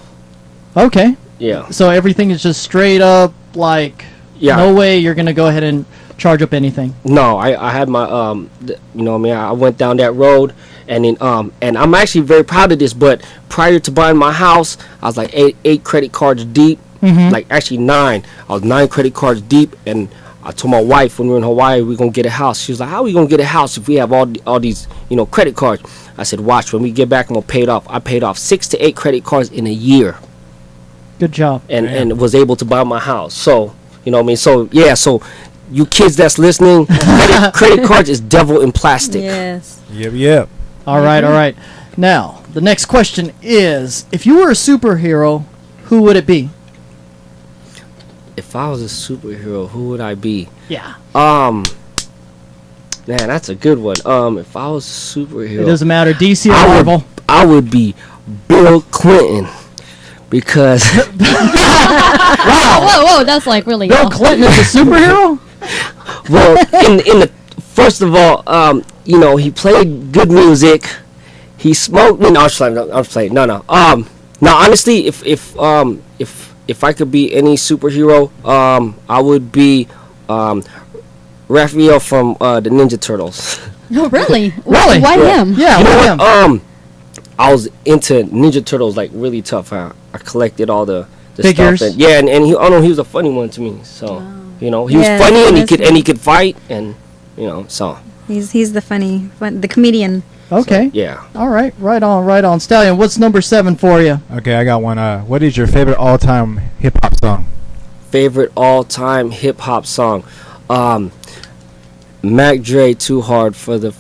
Okay. yeah. So everything is just straight up like, Yeah. no way you're going to go ahead and charge up anything. No, I had my you know, I went down that road, and then and I'm actually very proud of this. But prior to buying my house, I was like eight credit cards deep, like actually 9. I was 9 credit cards deep, and I told my wife when we were in Hawaii we're gonna get a house. She was like, "How are we gonna get a house if we have all these credit cards?" I said, "Watch, when we get back, I'm gonna pay it off." I paid off 6 to 8 credit cards in a year, Good job. and was able to buy my house. So you know what I mean. So yeah, so. You kids that's listening, credit cards is devil in plastic. Yes. Yep. All right, all right. Now, the next question is, if you were a superhero, who would it be? If I was a superhero, who would I be? Yeah. Man, that's a good one. If I was a superhero, It doesn't matter, DC or Marvel. I would be Bill Clinton, because Whoa, that's like really. Bill Clinton is a superhero? well, in the first of all, you know, he played good music. He smoked. No, I'm playing. No. Now, honestly, if I could be any superhero, I would be Raphael from the Ninja Turtles. Oh, really? Really? Why him? Yeah, You know why what? him? I was into Ninja Turtles like really tough. I collected all the Figures? stuff. And he was a funny one to me. So you know, he was Yeah, funny, and he that's could fight, and you know, so He's the the comedian. Okay. yeah. All right, right on. Stallion, what's number 7 for you? Okay, I got one. What is your favorite all-time hip-hop song? Favorite all-time hip hop song, Mac Dre, "Too Hard for the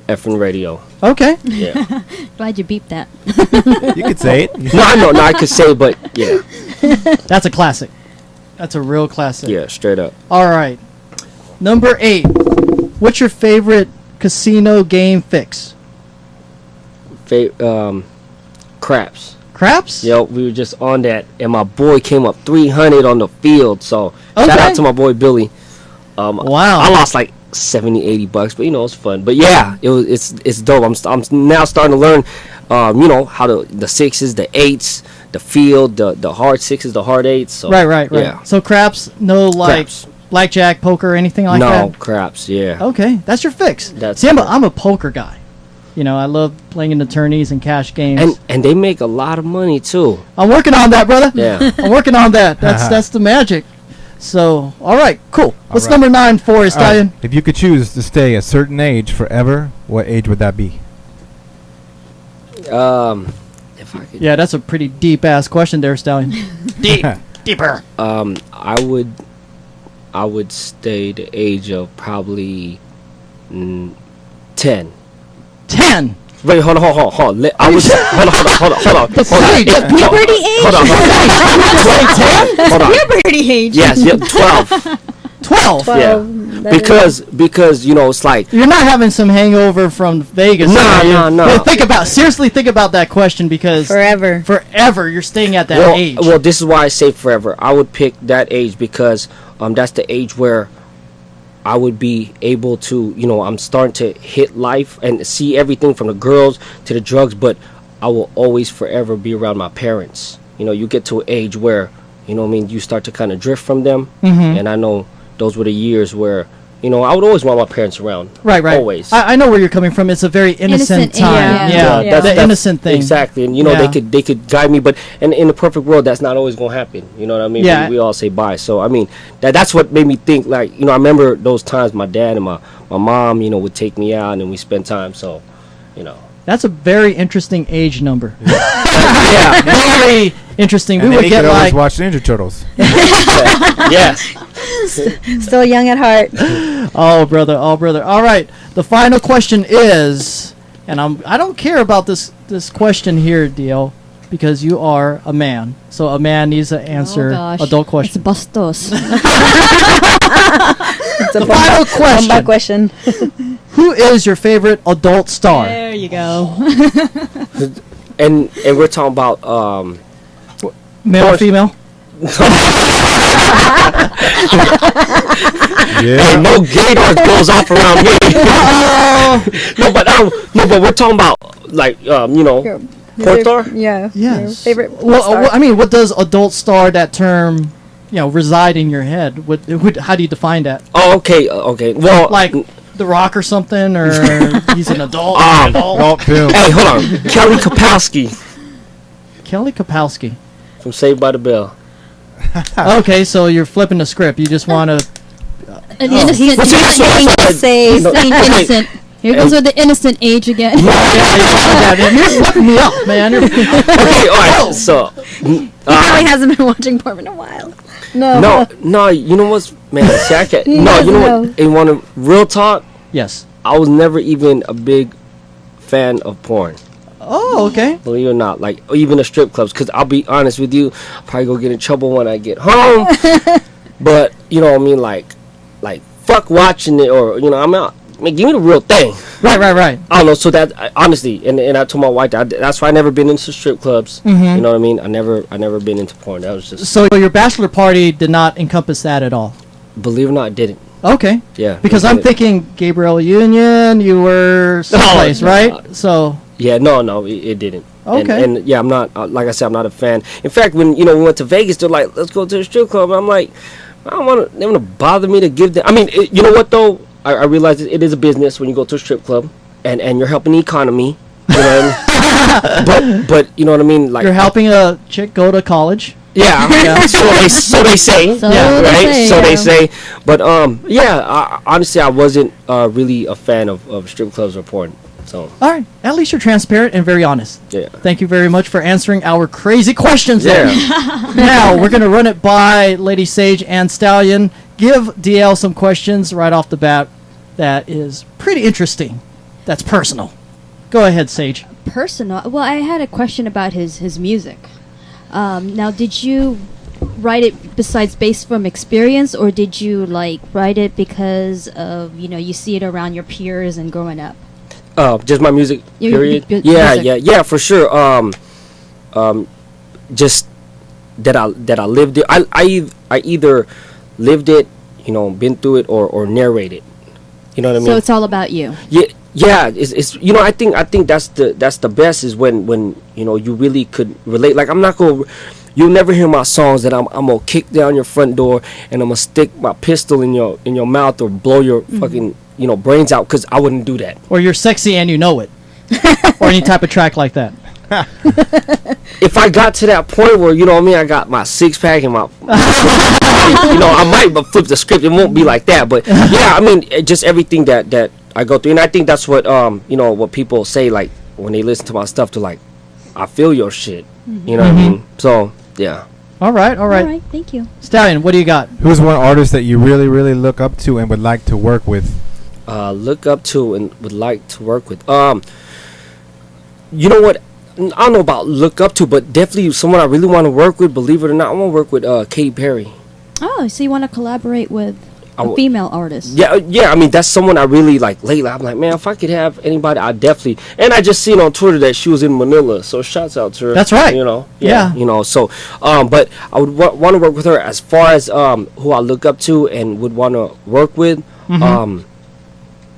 Effing Radio." Okay. Yeah. Glad you beeped that. You could say it. No, I could say, but yeah, That's a classic. That's a real classic. yeah, straight up. All right. Number 8. What's your favorite casino game fix? Craps. Craps? Yo, we were just on that, and my boy came up 300 on the field. So shout Okay. out to my boy Billy. Wow. I lost like $70-$80, but you know, it's fun. But yeah, it's dope. I'm now starting to learn, you know, how the 6s, the 8s, the field, the hard 6s, the hard 8s. So Right. Yeah. So craps, no like Craps. blackjack, poker, anything like No, that? craps. Yeah. Okay, that's your fix. That's See, I'm cool. a poker guy. You know, I love playing in attorneys and cash games. And they make a lot of money too. I'm working on that, brother. Yeah. I'm working on that. That's the magic. So, all right, cool. What's right. number 9 for you, All right, Stallion? if you could choose to stay a certain age forever, what age would that be? If I could, Yeah, that's a pretty deep ass question there, Stallion. Deeper. I would stay the age of probably 10. 10. Wait, hold on. I was hold on. The puberty age? Hold on. That's Hold on. puberty age. Yes, 12. 12. Yeah, because you know it's like You're not having some hangover from Vegas. are you? No. Yeah, seriously think about that question because forever you're staying at that age. Well, this is why I say forever. I would pick that age because that's the age where I would be able to, I'm starting to hit life and see everything from the girls to the drugs, but I will always forever be around my parents. You get to an age where, you start to kind of drift from them. Mhm. And I know those were the years where, I would always want my parents around. Right. Always. I know where you're coming from. It's a very innocent time. Yeah, that's the innocent thing. Exactly, and they could guide me, but in the perfect world, that's not always gonna happen. You know what I mean? Yeah. We all say bye. So I mean, that's what made me think. Like, I remember those times my dad and my mom, would take me out and we spend time. So, That's a very interesting age number. Yeah, very interesting. And We then would he get could always like watch Ninja Turtles. Yes. Still young at heart. Oh brother. All right. The final question is, and I don't care about this question here, DL, because you are a man. So a man needs to answer adult questions. It's bastos. It's a The final bomba question. Who is your favorite adult star? There you go. and we're talking about Male or female? Hey, no gaydar goes off around me. no, but we're talking about like porn star. Yeah. Yes. Your favorite porn Well, star. I mean, what does adult star, that term, reside in your head? How do you define that? Oh, okay. Well, like The Rock or something, or he's an adult. Adult film. Hey, hold on. Kelly Kapowski Kelly Kapowski. from Saved by the Bell. Okay, so you're flipping the script. You just want to. An innocent. Innocent. Here goes with the innocent age again. You're flipping me up, man. Okay, all right. So He probably hasn't been watching porn in a while. no, you know what's man? See, I can't. He No, you doesn't know what? And want to real talk? Yes. I was never even a big fan of porn. Oh, okay. Believe it or not, like even the strip clubs. Because I'll be honest with you, I'll probably go get in trouble when I get home. But you know what I mean, like fuck watching it, or I'm out. I mean, give me the real thing. Right. I don't know. So that honestly, and I told my wife that's why I never been into strip clubs. Mhm. You know what I mean? I never been into porn. That was just. So your bachelor party did not encompass that at all. Believe it or not, it didn't. Okay. Yeah. Because it I'm didn't. thinking Gabrielle Union. You were someplace, no, right? So. Yeah, no, it didn't. Okay. And yeah, I'm not like I said, I'm not a fan. In fact, when we went to Vegas, they're like, "Let's go to the strip club." And I'm like, I don't want to. They want to bother me to give them. I mean, you know what though? I realize it is a business when you go to a strip club, and you're helping the economy. You know what I mean? But you know what I mean? Like You're helping a chick go to college. Yeah. So they say. So right. they say, So yeah. they say. But honestly, I wasn't really a fan of strip clubs or porn. So. All right. At least you're transparent and very honest. Yeah. Thank you very much for answering our crazy questions. Yeah. Now we're gonna run it by Ladysage and Stallion. Give DL some questions right off the bat. That is pretty interesting. That's personal. Go ahead, Sage. Personal. Well, I had a question about his music. Now, did you write it besides based from experience, or did you write it because of you see it around your peers and growing up? Just my music, Your period. music. Yeah, for sure. Just that I lived it. I either lived it, been through it, or narrate it. You know what I mean? So it's all about you. Yeah. It's I think that's the best is when you really could relate. Like I'm not gonna. You'll never hear my songs that I'm gonna kick down your front door and I'm gonna stick my pistol in your mouth or blow your fucking brains out, because I wouldn't do that. Or you're sexy and you know it. Or any type of track like that. If I got to that point where I got my six pack and my I might flip the script. It won't be like that, but yeah, I mean just everything that I go through, and I think that's what what people say, like when they listen to my stuff, to like, I feel your shit. You know what I mean? So yeah. All right. All right. Thank you. Stallion, what do you got? Who's one artist that you really, really look up to and would like to work with? Look up to and would like to work with. You know what? I don't know about look up to, but definitely someone I really want to work with. Believe it or not, I want to work with Katy Perry. Oh, so you want to collaborate with? I A female artist. Yeah. I mean, that's someone I really like lately. I'm like, man, if I could have anybody, I definitely. And I just seen on Twitter that she was in Manila, so shouts out to her. That's right. You know, Yeah. You know, so, but I would want to work with her as far as who I look up to and would want to work with. Mhm.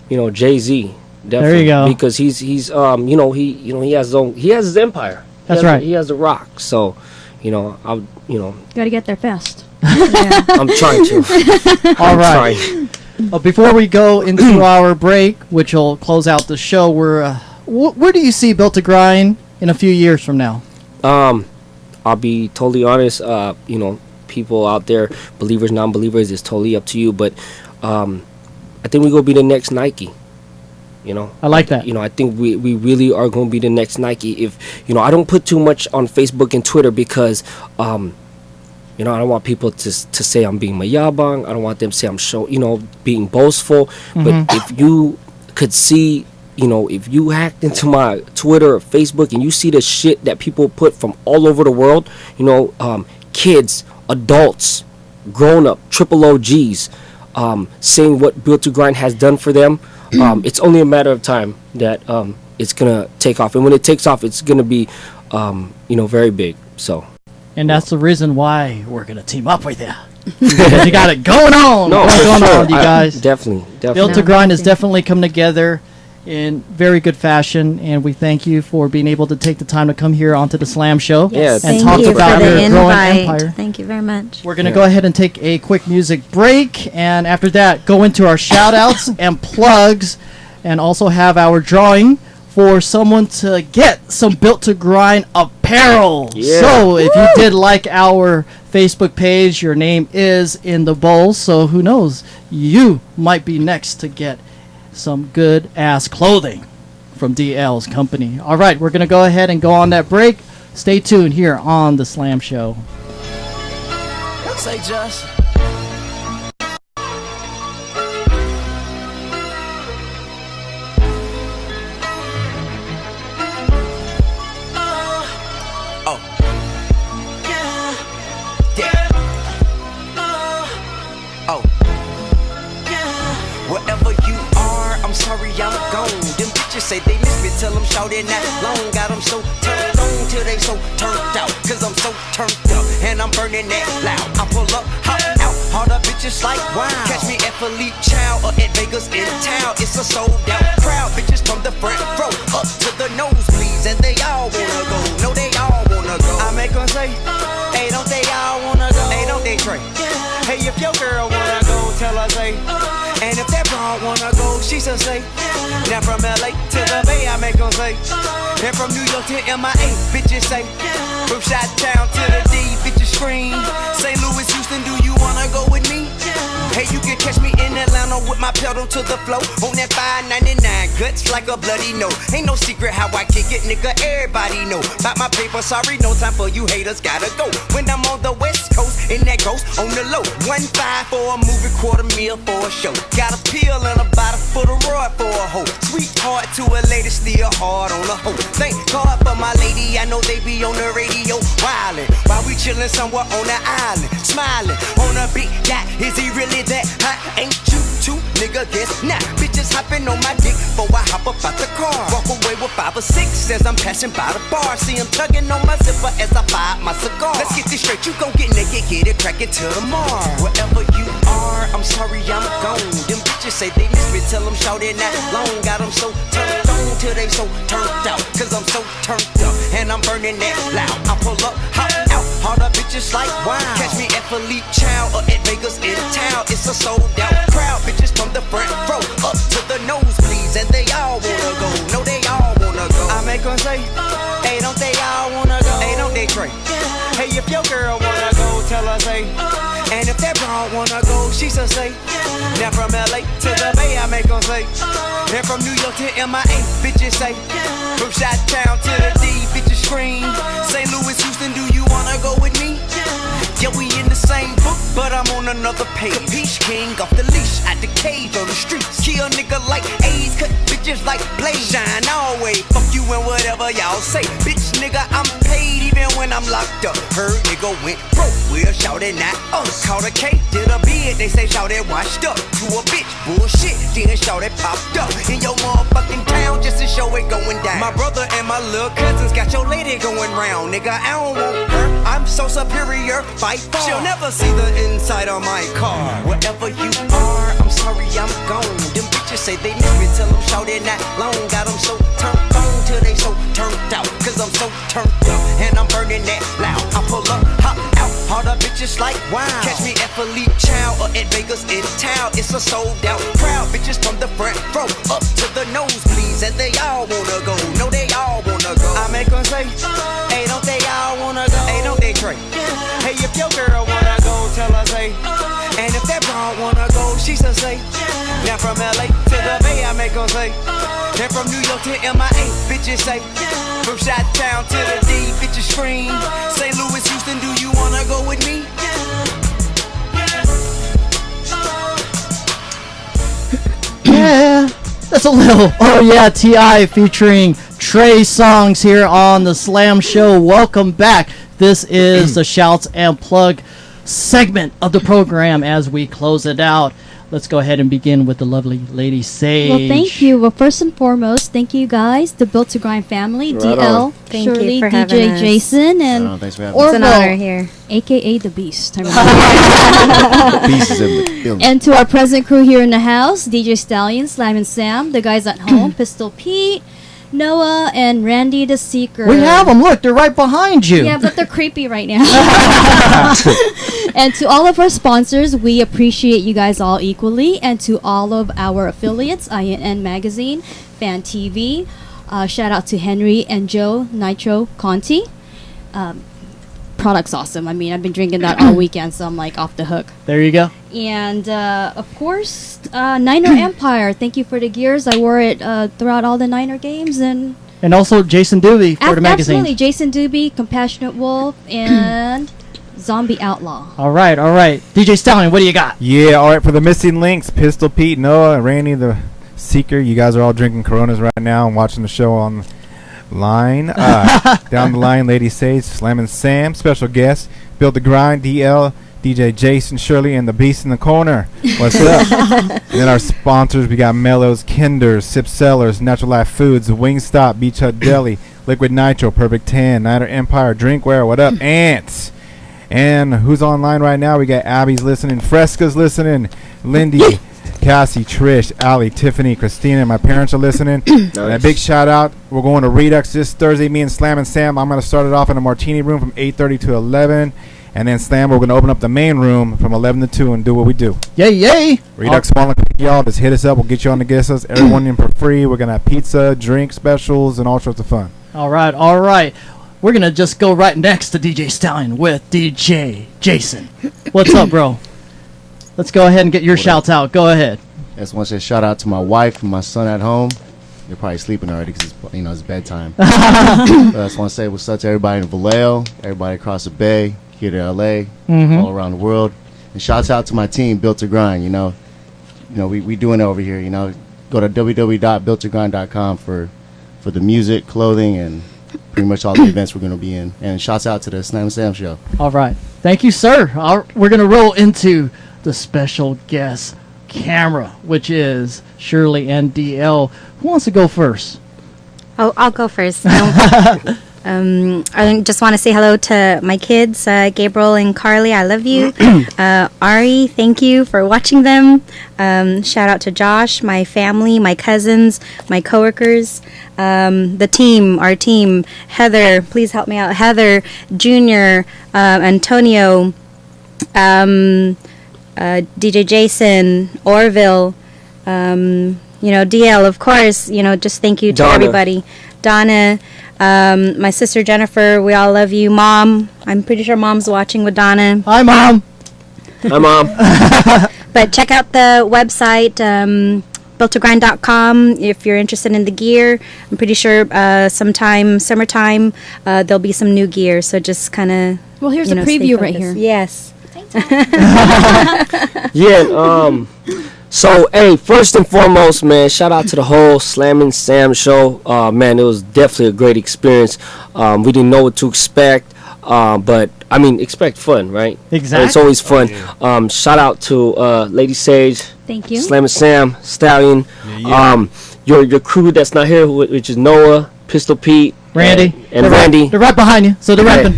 You know, Jay-Z. Definitely, There you go. Because he's you know, he has his empire. That's right. He has the rock. So, you know, Got to get there fast. I'm trying to. All I'm right. trying. Before we go into our break, which will close out the show, where do you see Built to Grind in a few years from now? I'll be totally honest. You know, people out there, believers, non-believers, it's totally up to you. But I think we're gonna be the next Nike. You know, I like that. You know, I think we really are going to be the next Nike. If, you know, I don't put too much on Facebook and Twitter because, you know, I don't want people to say I'm being mayabang. I don't want them to say I'm being boastful. Mhm. But if you could see, you know, if you hacked into my Twitter or Facebook and you see the shit that people put from all over the world, you know, kids, adults, grown up, triple OGs, saying what Built to Grind has done for them. It's only a matter of time that it's gonna take off, and when it takes off, it's gonna be, you know, very big. So, And that's the reason why we're going to team up with you. Because you got it going on. No, What's for going sure. on, you guys? Definitely. Built to Grind is definitely come together in very good fashion, and we thank you for being able to take the time to come here onto the Slam Show and Thank talk you about for your the growing invite. empire. Thank you very much. We're going to go ahead and take a quick music break, and after that, go into our shout-outs and plugs, and also have our drawing for someone to get some Built to Grind apparel. Yeah. So if you did like our Facebook page, your name is in the bowl, so who knows, you might be next to get some good ass clothing from DL's company. All right, we're going to go ahead and go on that break. Stay tuned here on the Slam Show. Say just. Sorry, I'm gone. Them bitches say they miss me till I'm shouting that long. Got them so turned on till they so turned out. Cause I'm so turned up and I'm burning that loud. I pull up, hop out, all the bitches like wow. Catch me at Philippe Chow or at Vegas in town. It's a sold out crowd. Bitches from the front row up to the nosebleeds. And they all wanna go. No, they all wanna go. I make them say, hey, don't they all wanna go? Hey, don't they Trey? Hey, if your girl wanna go, tell her say. And if that broad wanna go, she should say. Now from LA to the Bay, I make them say. And from New York to MIA, bitches say. From Chi-Town to the D, bitches scream. St. Louis, Houston, do you wanna go with me? Hey, you can catch me in Atlanta with my pedal to the floor. On that 599, guts like a bloody no. Ain't no secret how I kick it, nigga, everybody know. About my paper, sorry, no time for you haters, gotta go. When I'm on the West Coast, in that ghost, on the low. 1.5 for a movie, $250,000 for a show. Got a pill and a bottle for the rod for a hoe. Sweetheart to a lady, still hard on a hoe. Thank God for my lady, I know they be on the radio wildin'. While we chillin' somewhere on the island, smiling on a big yacht. Is he really that hot? Ain't you too, nigga? Guess not. Bitches hopping on my dick before I hop up out the car. Walk away with 5 or 6 as I'm passing by the bar. See him tugging on my zipper as I fire my cigar. Let's get this straight, you gon' get naked, get it crackin' till tomorrow. Wherever you are, I'm sorry I'm gone. Them bitches say they miss me till I'm shouting that long. Got them so turned on till they so turned out. Cause I'm so turned up and I'm burning that loud. I pull up, hop out, all the bitches like wow. Catch me at Philippe Chow or at Vegas in town. It's a sold out crowd. Bitches from the front row up to the nosebleeds. And they all wanna go. No, they all wanna go. I make them say, hey, don't they all wanna go? Hey, don't they Trey? Hey, if your girl wanna go, tell her say. And if that broad wanna go, she should say. Now from LA to the Bay, I make them say. And from New York to MIA, bitches say. From Chi-Town to the D, bitches scream. St. Louis, Houston, do you wanna go with me? Yeah, we in the same book, but I'm on another page. Capiche King off the leash, at the cage on the streets. Kill nigga like AIDS, cut bitches like Blaze. Shine always, fuck you and whatever y'all say. Bitch nigga, I'm paid even when when I'm locked up. Heard nigga went broke, we'll shout it not us. Caught a cake, did a bid, they say shout it washed up. To a bitch, bullshit, then shout it popped up. In your motherfucking town, just to show it going down. My brother and my little cousins got your lady going round. Nigga, I don't want her, I'm so superior, by far. She'll never see the inside of my car. Wherever you are, I'm sorry I'm gone. Them bitches say they miss me till I'm shout it not long. Got them so turned on till they so turned out. Cause I'm so turned up and I'm burning that loud. I pull up, hop out, all the bitches like wow. Catch me at Philippe Chow or at Vegas in town. It's a sold out crowd. Bitches from the front row up to the nosebleeds. And they all wanna go, no they all wanna go. I make them say, hey don't they all wanna go? Hey don't they Trey? Hey if your girl wanna go, tell her say. And if that broad wanna go, she should say. Now from LA to the Bay, I make her say. And from New York to MIA, bitches say. From Chi-Town to the D, bitches scream. St. Louis, Houston, do you wanna go with me? Yeah, that's a little. Oh yeah, T.I. featuring Trey Songs here on the Slam Show. Welcome back. This is the Shouts and Plug segment of the program as we close it out. Let's go ahead and begin with the lovely Lady Sage. Well, thank you. Well, first and foremost, thank you guys, the Built to Grind family, Right DL, on. Thank you Shirley for having DJ us. Jasin, and thanks for having us. Orville, It's an honor here. aka the Beast. The Beast is in the building. And to our present crew here in the house, DJ Stallion, Slam and Sam, the guys at home, Pistol Pete, Noah, and Randy the Seeker. We have them. Look, they're right behind you. Yeah, but they're creepy right now. And to all of our sponsors, we appreciate you guys all equally. And to all of our affiliates, INN Magazine, Fan TV, shout out to Henry and Joe Nitro Conti. Product's awesome. I mean, I've been drinking that all weekend, so I'm like off the hook. There you go. And of course, Niner Empire. Thank you for the gears. I wore it throughout all the Niner games, and also Jason Doobie for the magazine. absolutely Jason Doobie, Compassionate Wolf, and Zombie Outlaw. All right. DJ Stallion, what do you got? Yeah, all right. For the missing links, Pistol Pete, Noah, Randy, the Seeker. You guys are all drinking Coronas right now and watching the show online. Down the line, Lady Sage, Slam and Sam, special guest, Built to Grind, DL, DJ Jasin, Shirley, and the Beast in the corner. What's up? And then our sponsors, we got Mellows, Kinders, Sip Sellers, Natural Life Foods, Wingstop, Beach Hut Deli, Liquid Nitro, Perfect 10, Niner Empire, Drinkware, what up, Ants? And who's online right now? We got Abby's listening, Fresca's listening, Lindy, Cassie, Trish, Allie, Tiffany, Christina, and my parents are listening. And a big shout out. We're going to Redux this Thursday, me and Slam and Sam. I'm going to start it off in a martini room from 8:30 to 11. And then Slam, we're going to open up the main room from 11 to 2 and do what we do. Yay. Redux want to pick y'all. Just hit us up. We'll get you on the guest list. Everyone in for free. We're going to have pizza, drink specials, and all sorts of fun. All right. We're going to just go right next to DJ Stallion with DJ Jasin. What's up, bro? Let's go ahead and get your shouts out. Go ahead. I just want to say shout out to my wife and my son at home. They're probably sleeping already because it's bedtime. But I just want to say what's up to everybody in Vallejo, everybody across the bay, here to LA, all around the world. And shouts out to my team, Built to Grind. We doing it over here. Go to www.built2grind.com for the music, clothing, and pretty much all the events we're going to be in. And shouts out to the Slam Sam show. All right. Thank you, sir. We're going to roll into the special guest camera, which is Shirley and DL. Who wants to go first? Oh, I'll go first. I just want to say hello to my kids, Gabriel and Carly. I love you. Ari, thank you for watching them. Shout out to Josh, my family, my cousins, my coworkers, the team, our team. Heather, please help me out. Heather, Junior, Antonio, DJ Jasin, Orville, DL, of course. Just thank you to Donna. everybody. Donna, my sister Jennifer, we all love you. Mom, I'm pretty sure Mom's watching with Donna. Hi, Mom. Hi, Mom. But check out the website, built2grind.com, if you're interested in the gear. I'm pretty sure sometime summertime there'll be some new gear. So just kind of. Well, here's a stay preview right focused. here. Yes. Yeah, so, hey, first and foremost, man, shout out to the whole Slam and Sam show. Man, it was definitely a great experience. We didn't know what to expect. But I mean, expect fun, right? Exactly. It's always fun. Shout out to Ladysage. Thank you. Slam and Sam, Stallion. Your crew that's not here, which is Noah, Pistol Pete, Randy, and Randy. They're right behind you, so they're rapping.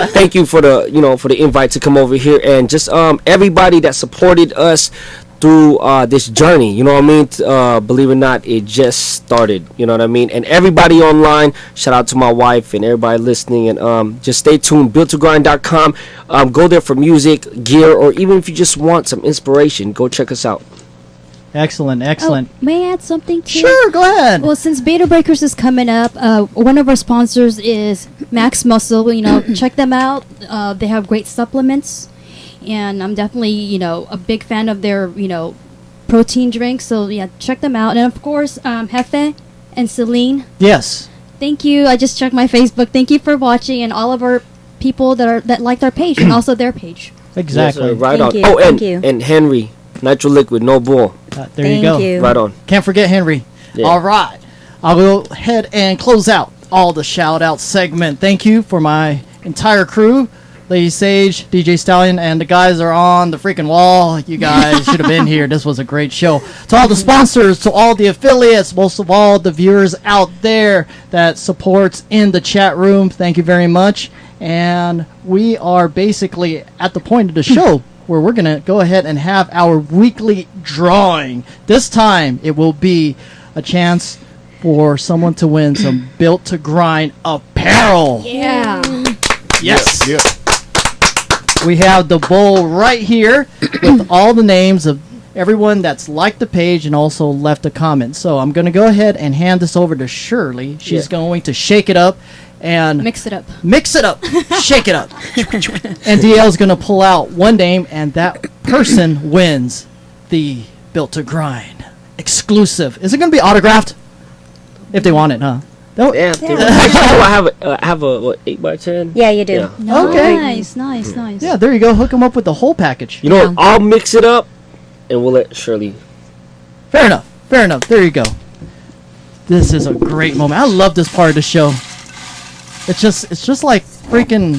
Thank you for the invite to come over here, and just everybody that supported us through this journey. You know what I mean? Believe it or not, it just started. You know what I mean? And everybody online, shout out to my wife and everybody listening, and just stay tuned. Built2grind.com. Go there for music, gear, or even if you just want some inspiration, go check us out. Excellent. Oh, may I add something too? Sure, go ahead. Well, since Beta Breakers is coming up, one of our sponsors is Max Muscle. Check them out. They have great supplements, and I'm definitely a big fan of their protein drinks. So yeah, check them out. And of course, Hefe and Celine. Yes. Thank you. I just checked my Facebook. Thank you for watching, and all of our people that liked our page and also their page. Exactly. Yes, right Thank on. you, Oh, thank you. and Henry, Nitro Liquid, no bull. There you go. Right on. Can't forget Henry. Yeah. All right. I'll go ahead and close out all the shout out segment. Thank you for my entire crew. Lady Sage, DJ Stallion, and the guys are on the freaking wall. You guys should have been here. This was a great show. To all the sponsors, to all the affiliates, most of all the viewers out there that supports in the chat room, thank you very much. And we are basically at the point of the show where we're going to go ahead and have our weekly drawing. This time, it will be a chance for someone to win some Built to Grind apparel. Yeah. Yes. Yeah. We have the bowl right here with all the names of everyone that's liked the page and also left a comment. So I'm going to go ahead and hand this over to Shirley. She's going to shake it up and Mix it up. Shake it up. And DL's going to pull out one name, and that person wins the Built to Grind exclusive. Is it going to be autographed? If they want it, huh? Yeah. I have a what, 8x10. Yeah, you do. Yeah. Okay. Nice. Yeah, there you go. Hook them up with the whole package. You know what? I'll mix it up, and we'll let Shirley. Fair enough. There you go. This is a great moment. I love this part of the show. It's just like freaking,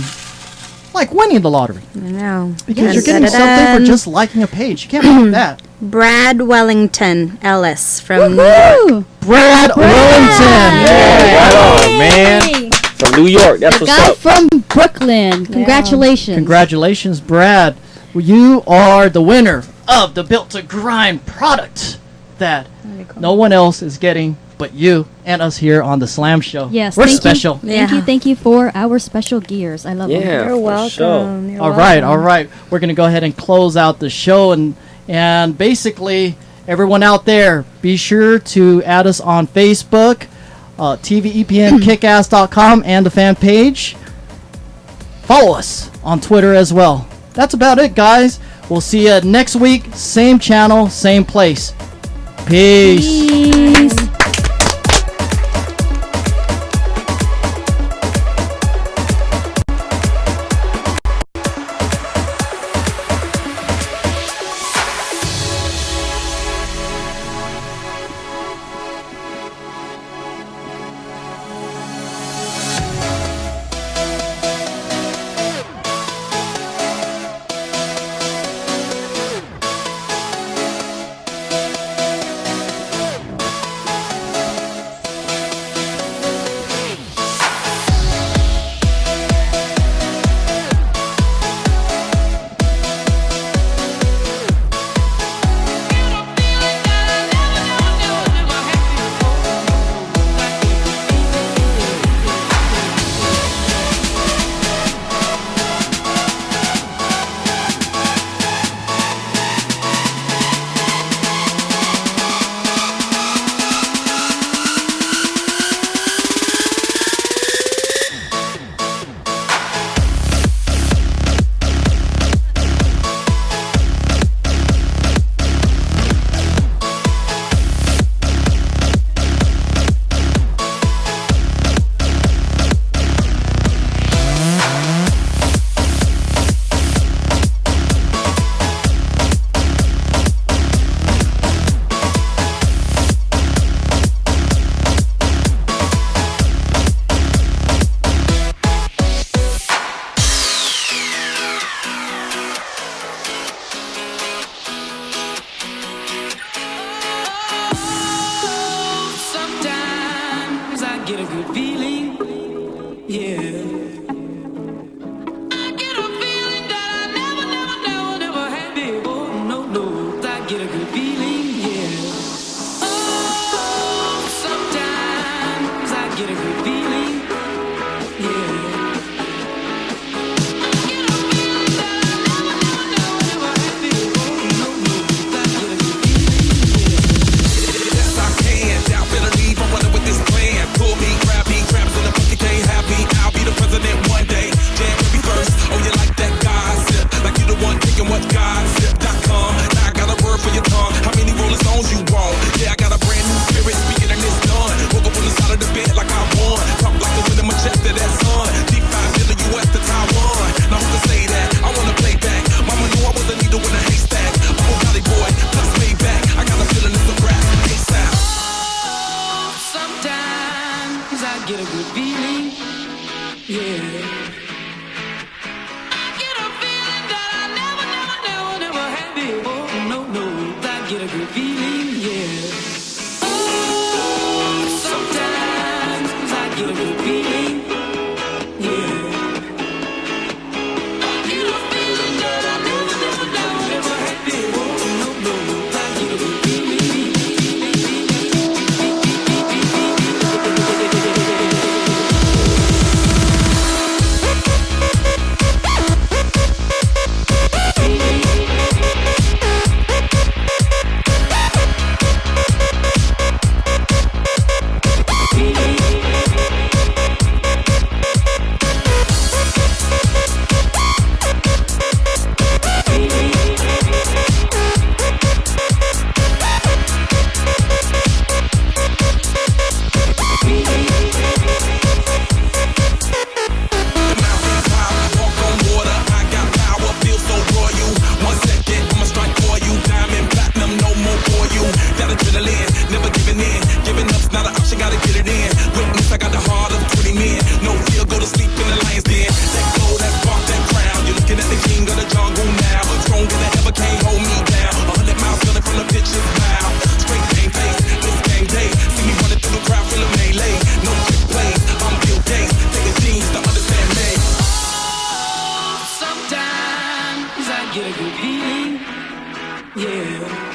like winning the lottery. I know. Because you're getting something for just liking a page. You can't beat that. Brad Wellington Ellis from New York. Brad Wellington. Right on, man. From New York. That's The what's guy up. from Brooklyn. Congratulations. Congratulations, Brad. You are the winner of the Built to Grind product that no one else is getting but you and us here on the Slam Show. Yes, we're thank special. You. Thank you for our special gears. I love them. You're welcome. You're All right. We're gonna go ahead and close out the show, and basically everyone out there, be sure to add us on Facebook, tvepn, kickass.com, and the fan page. Follow us on Twitter as well. That's about it, guys. We'll see you next week. Same channel, same place. Peace. get a good feeling, yeah. Oh, sometimes I get a good feeling, yeah. I get a feeling that I never had before. No, I get a good feeling. Sometimes I get a good feeling, yeah.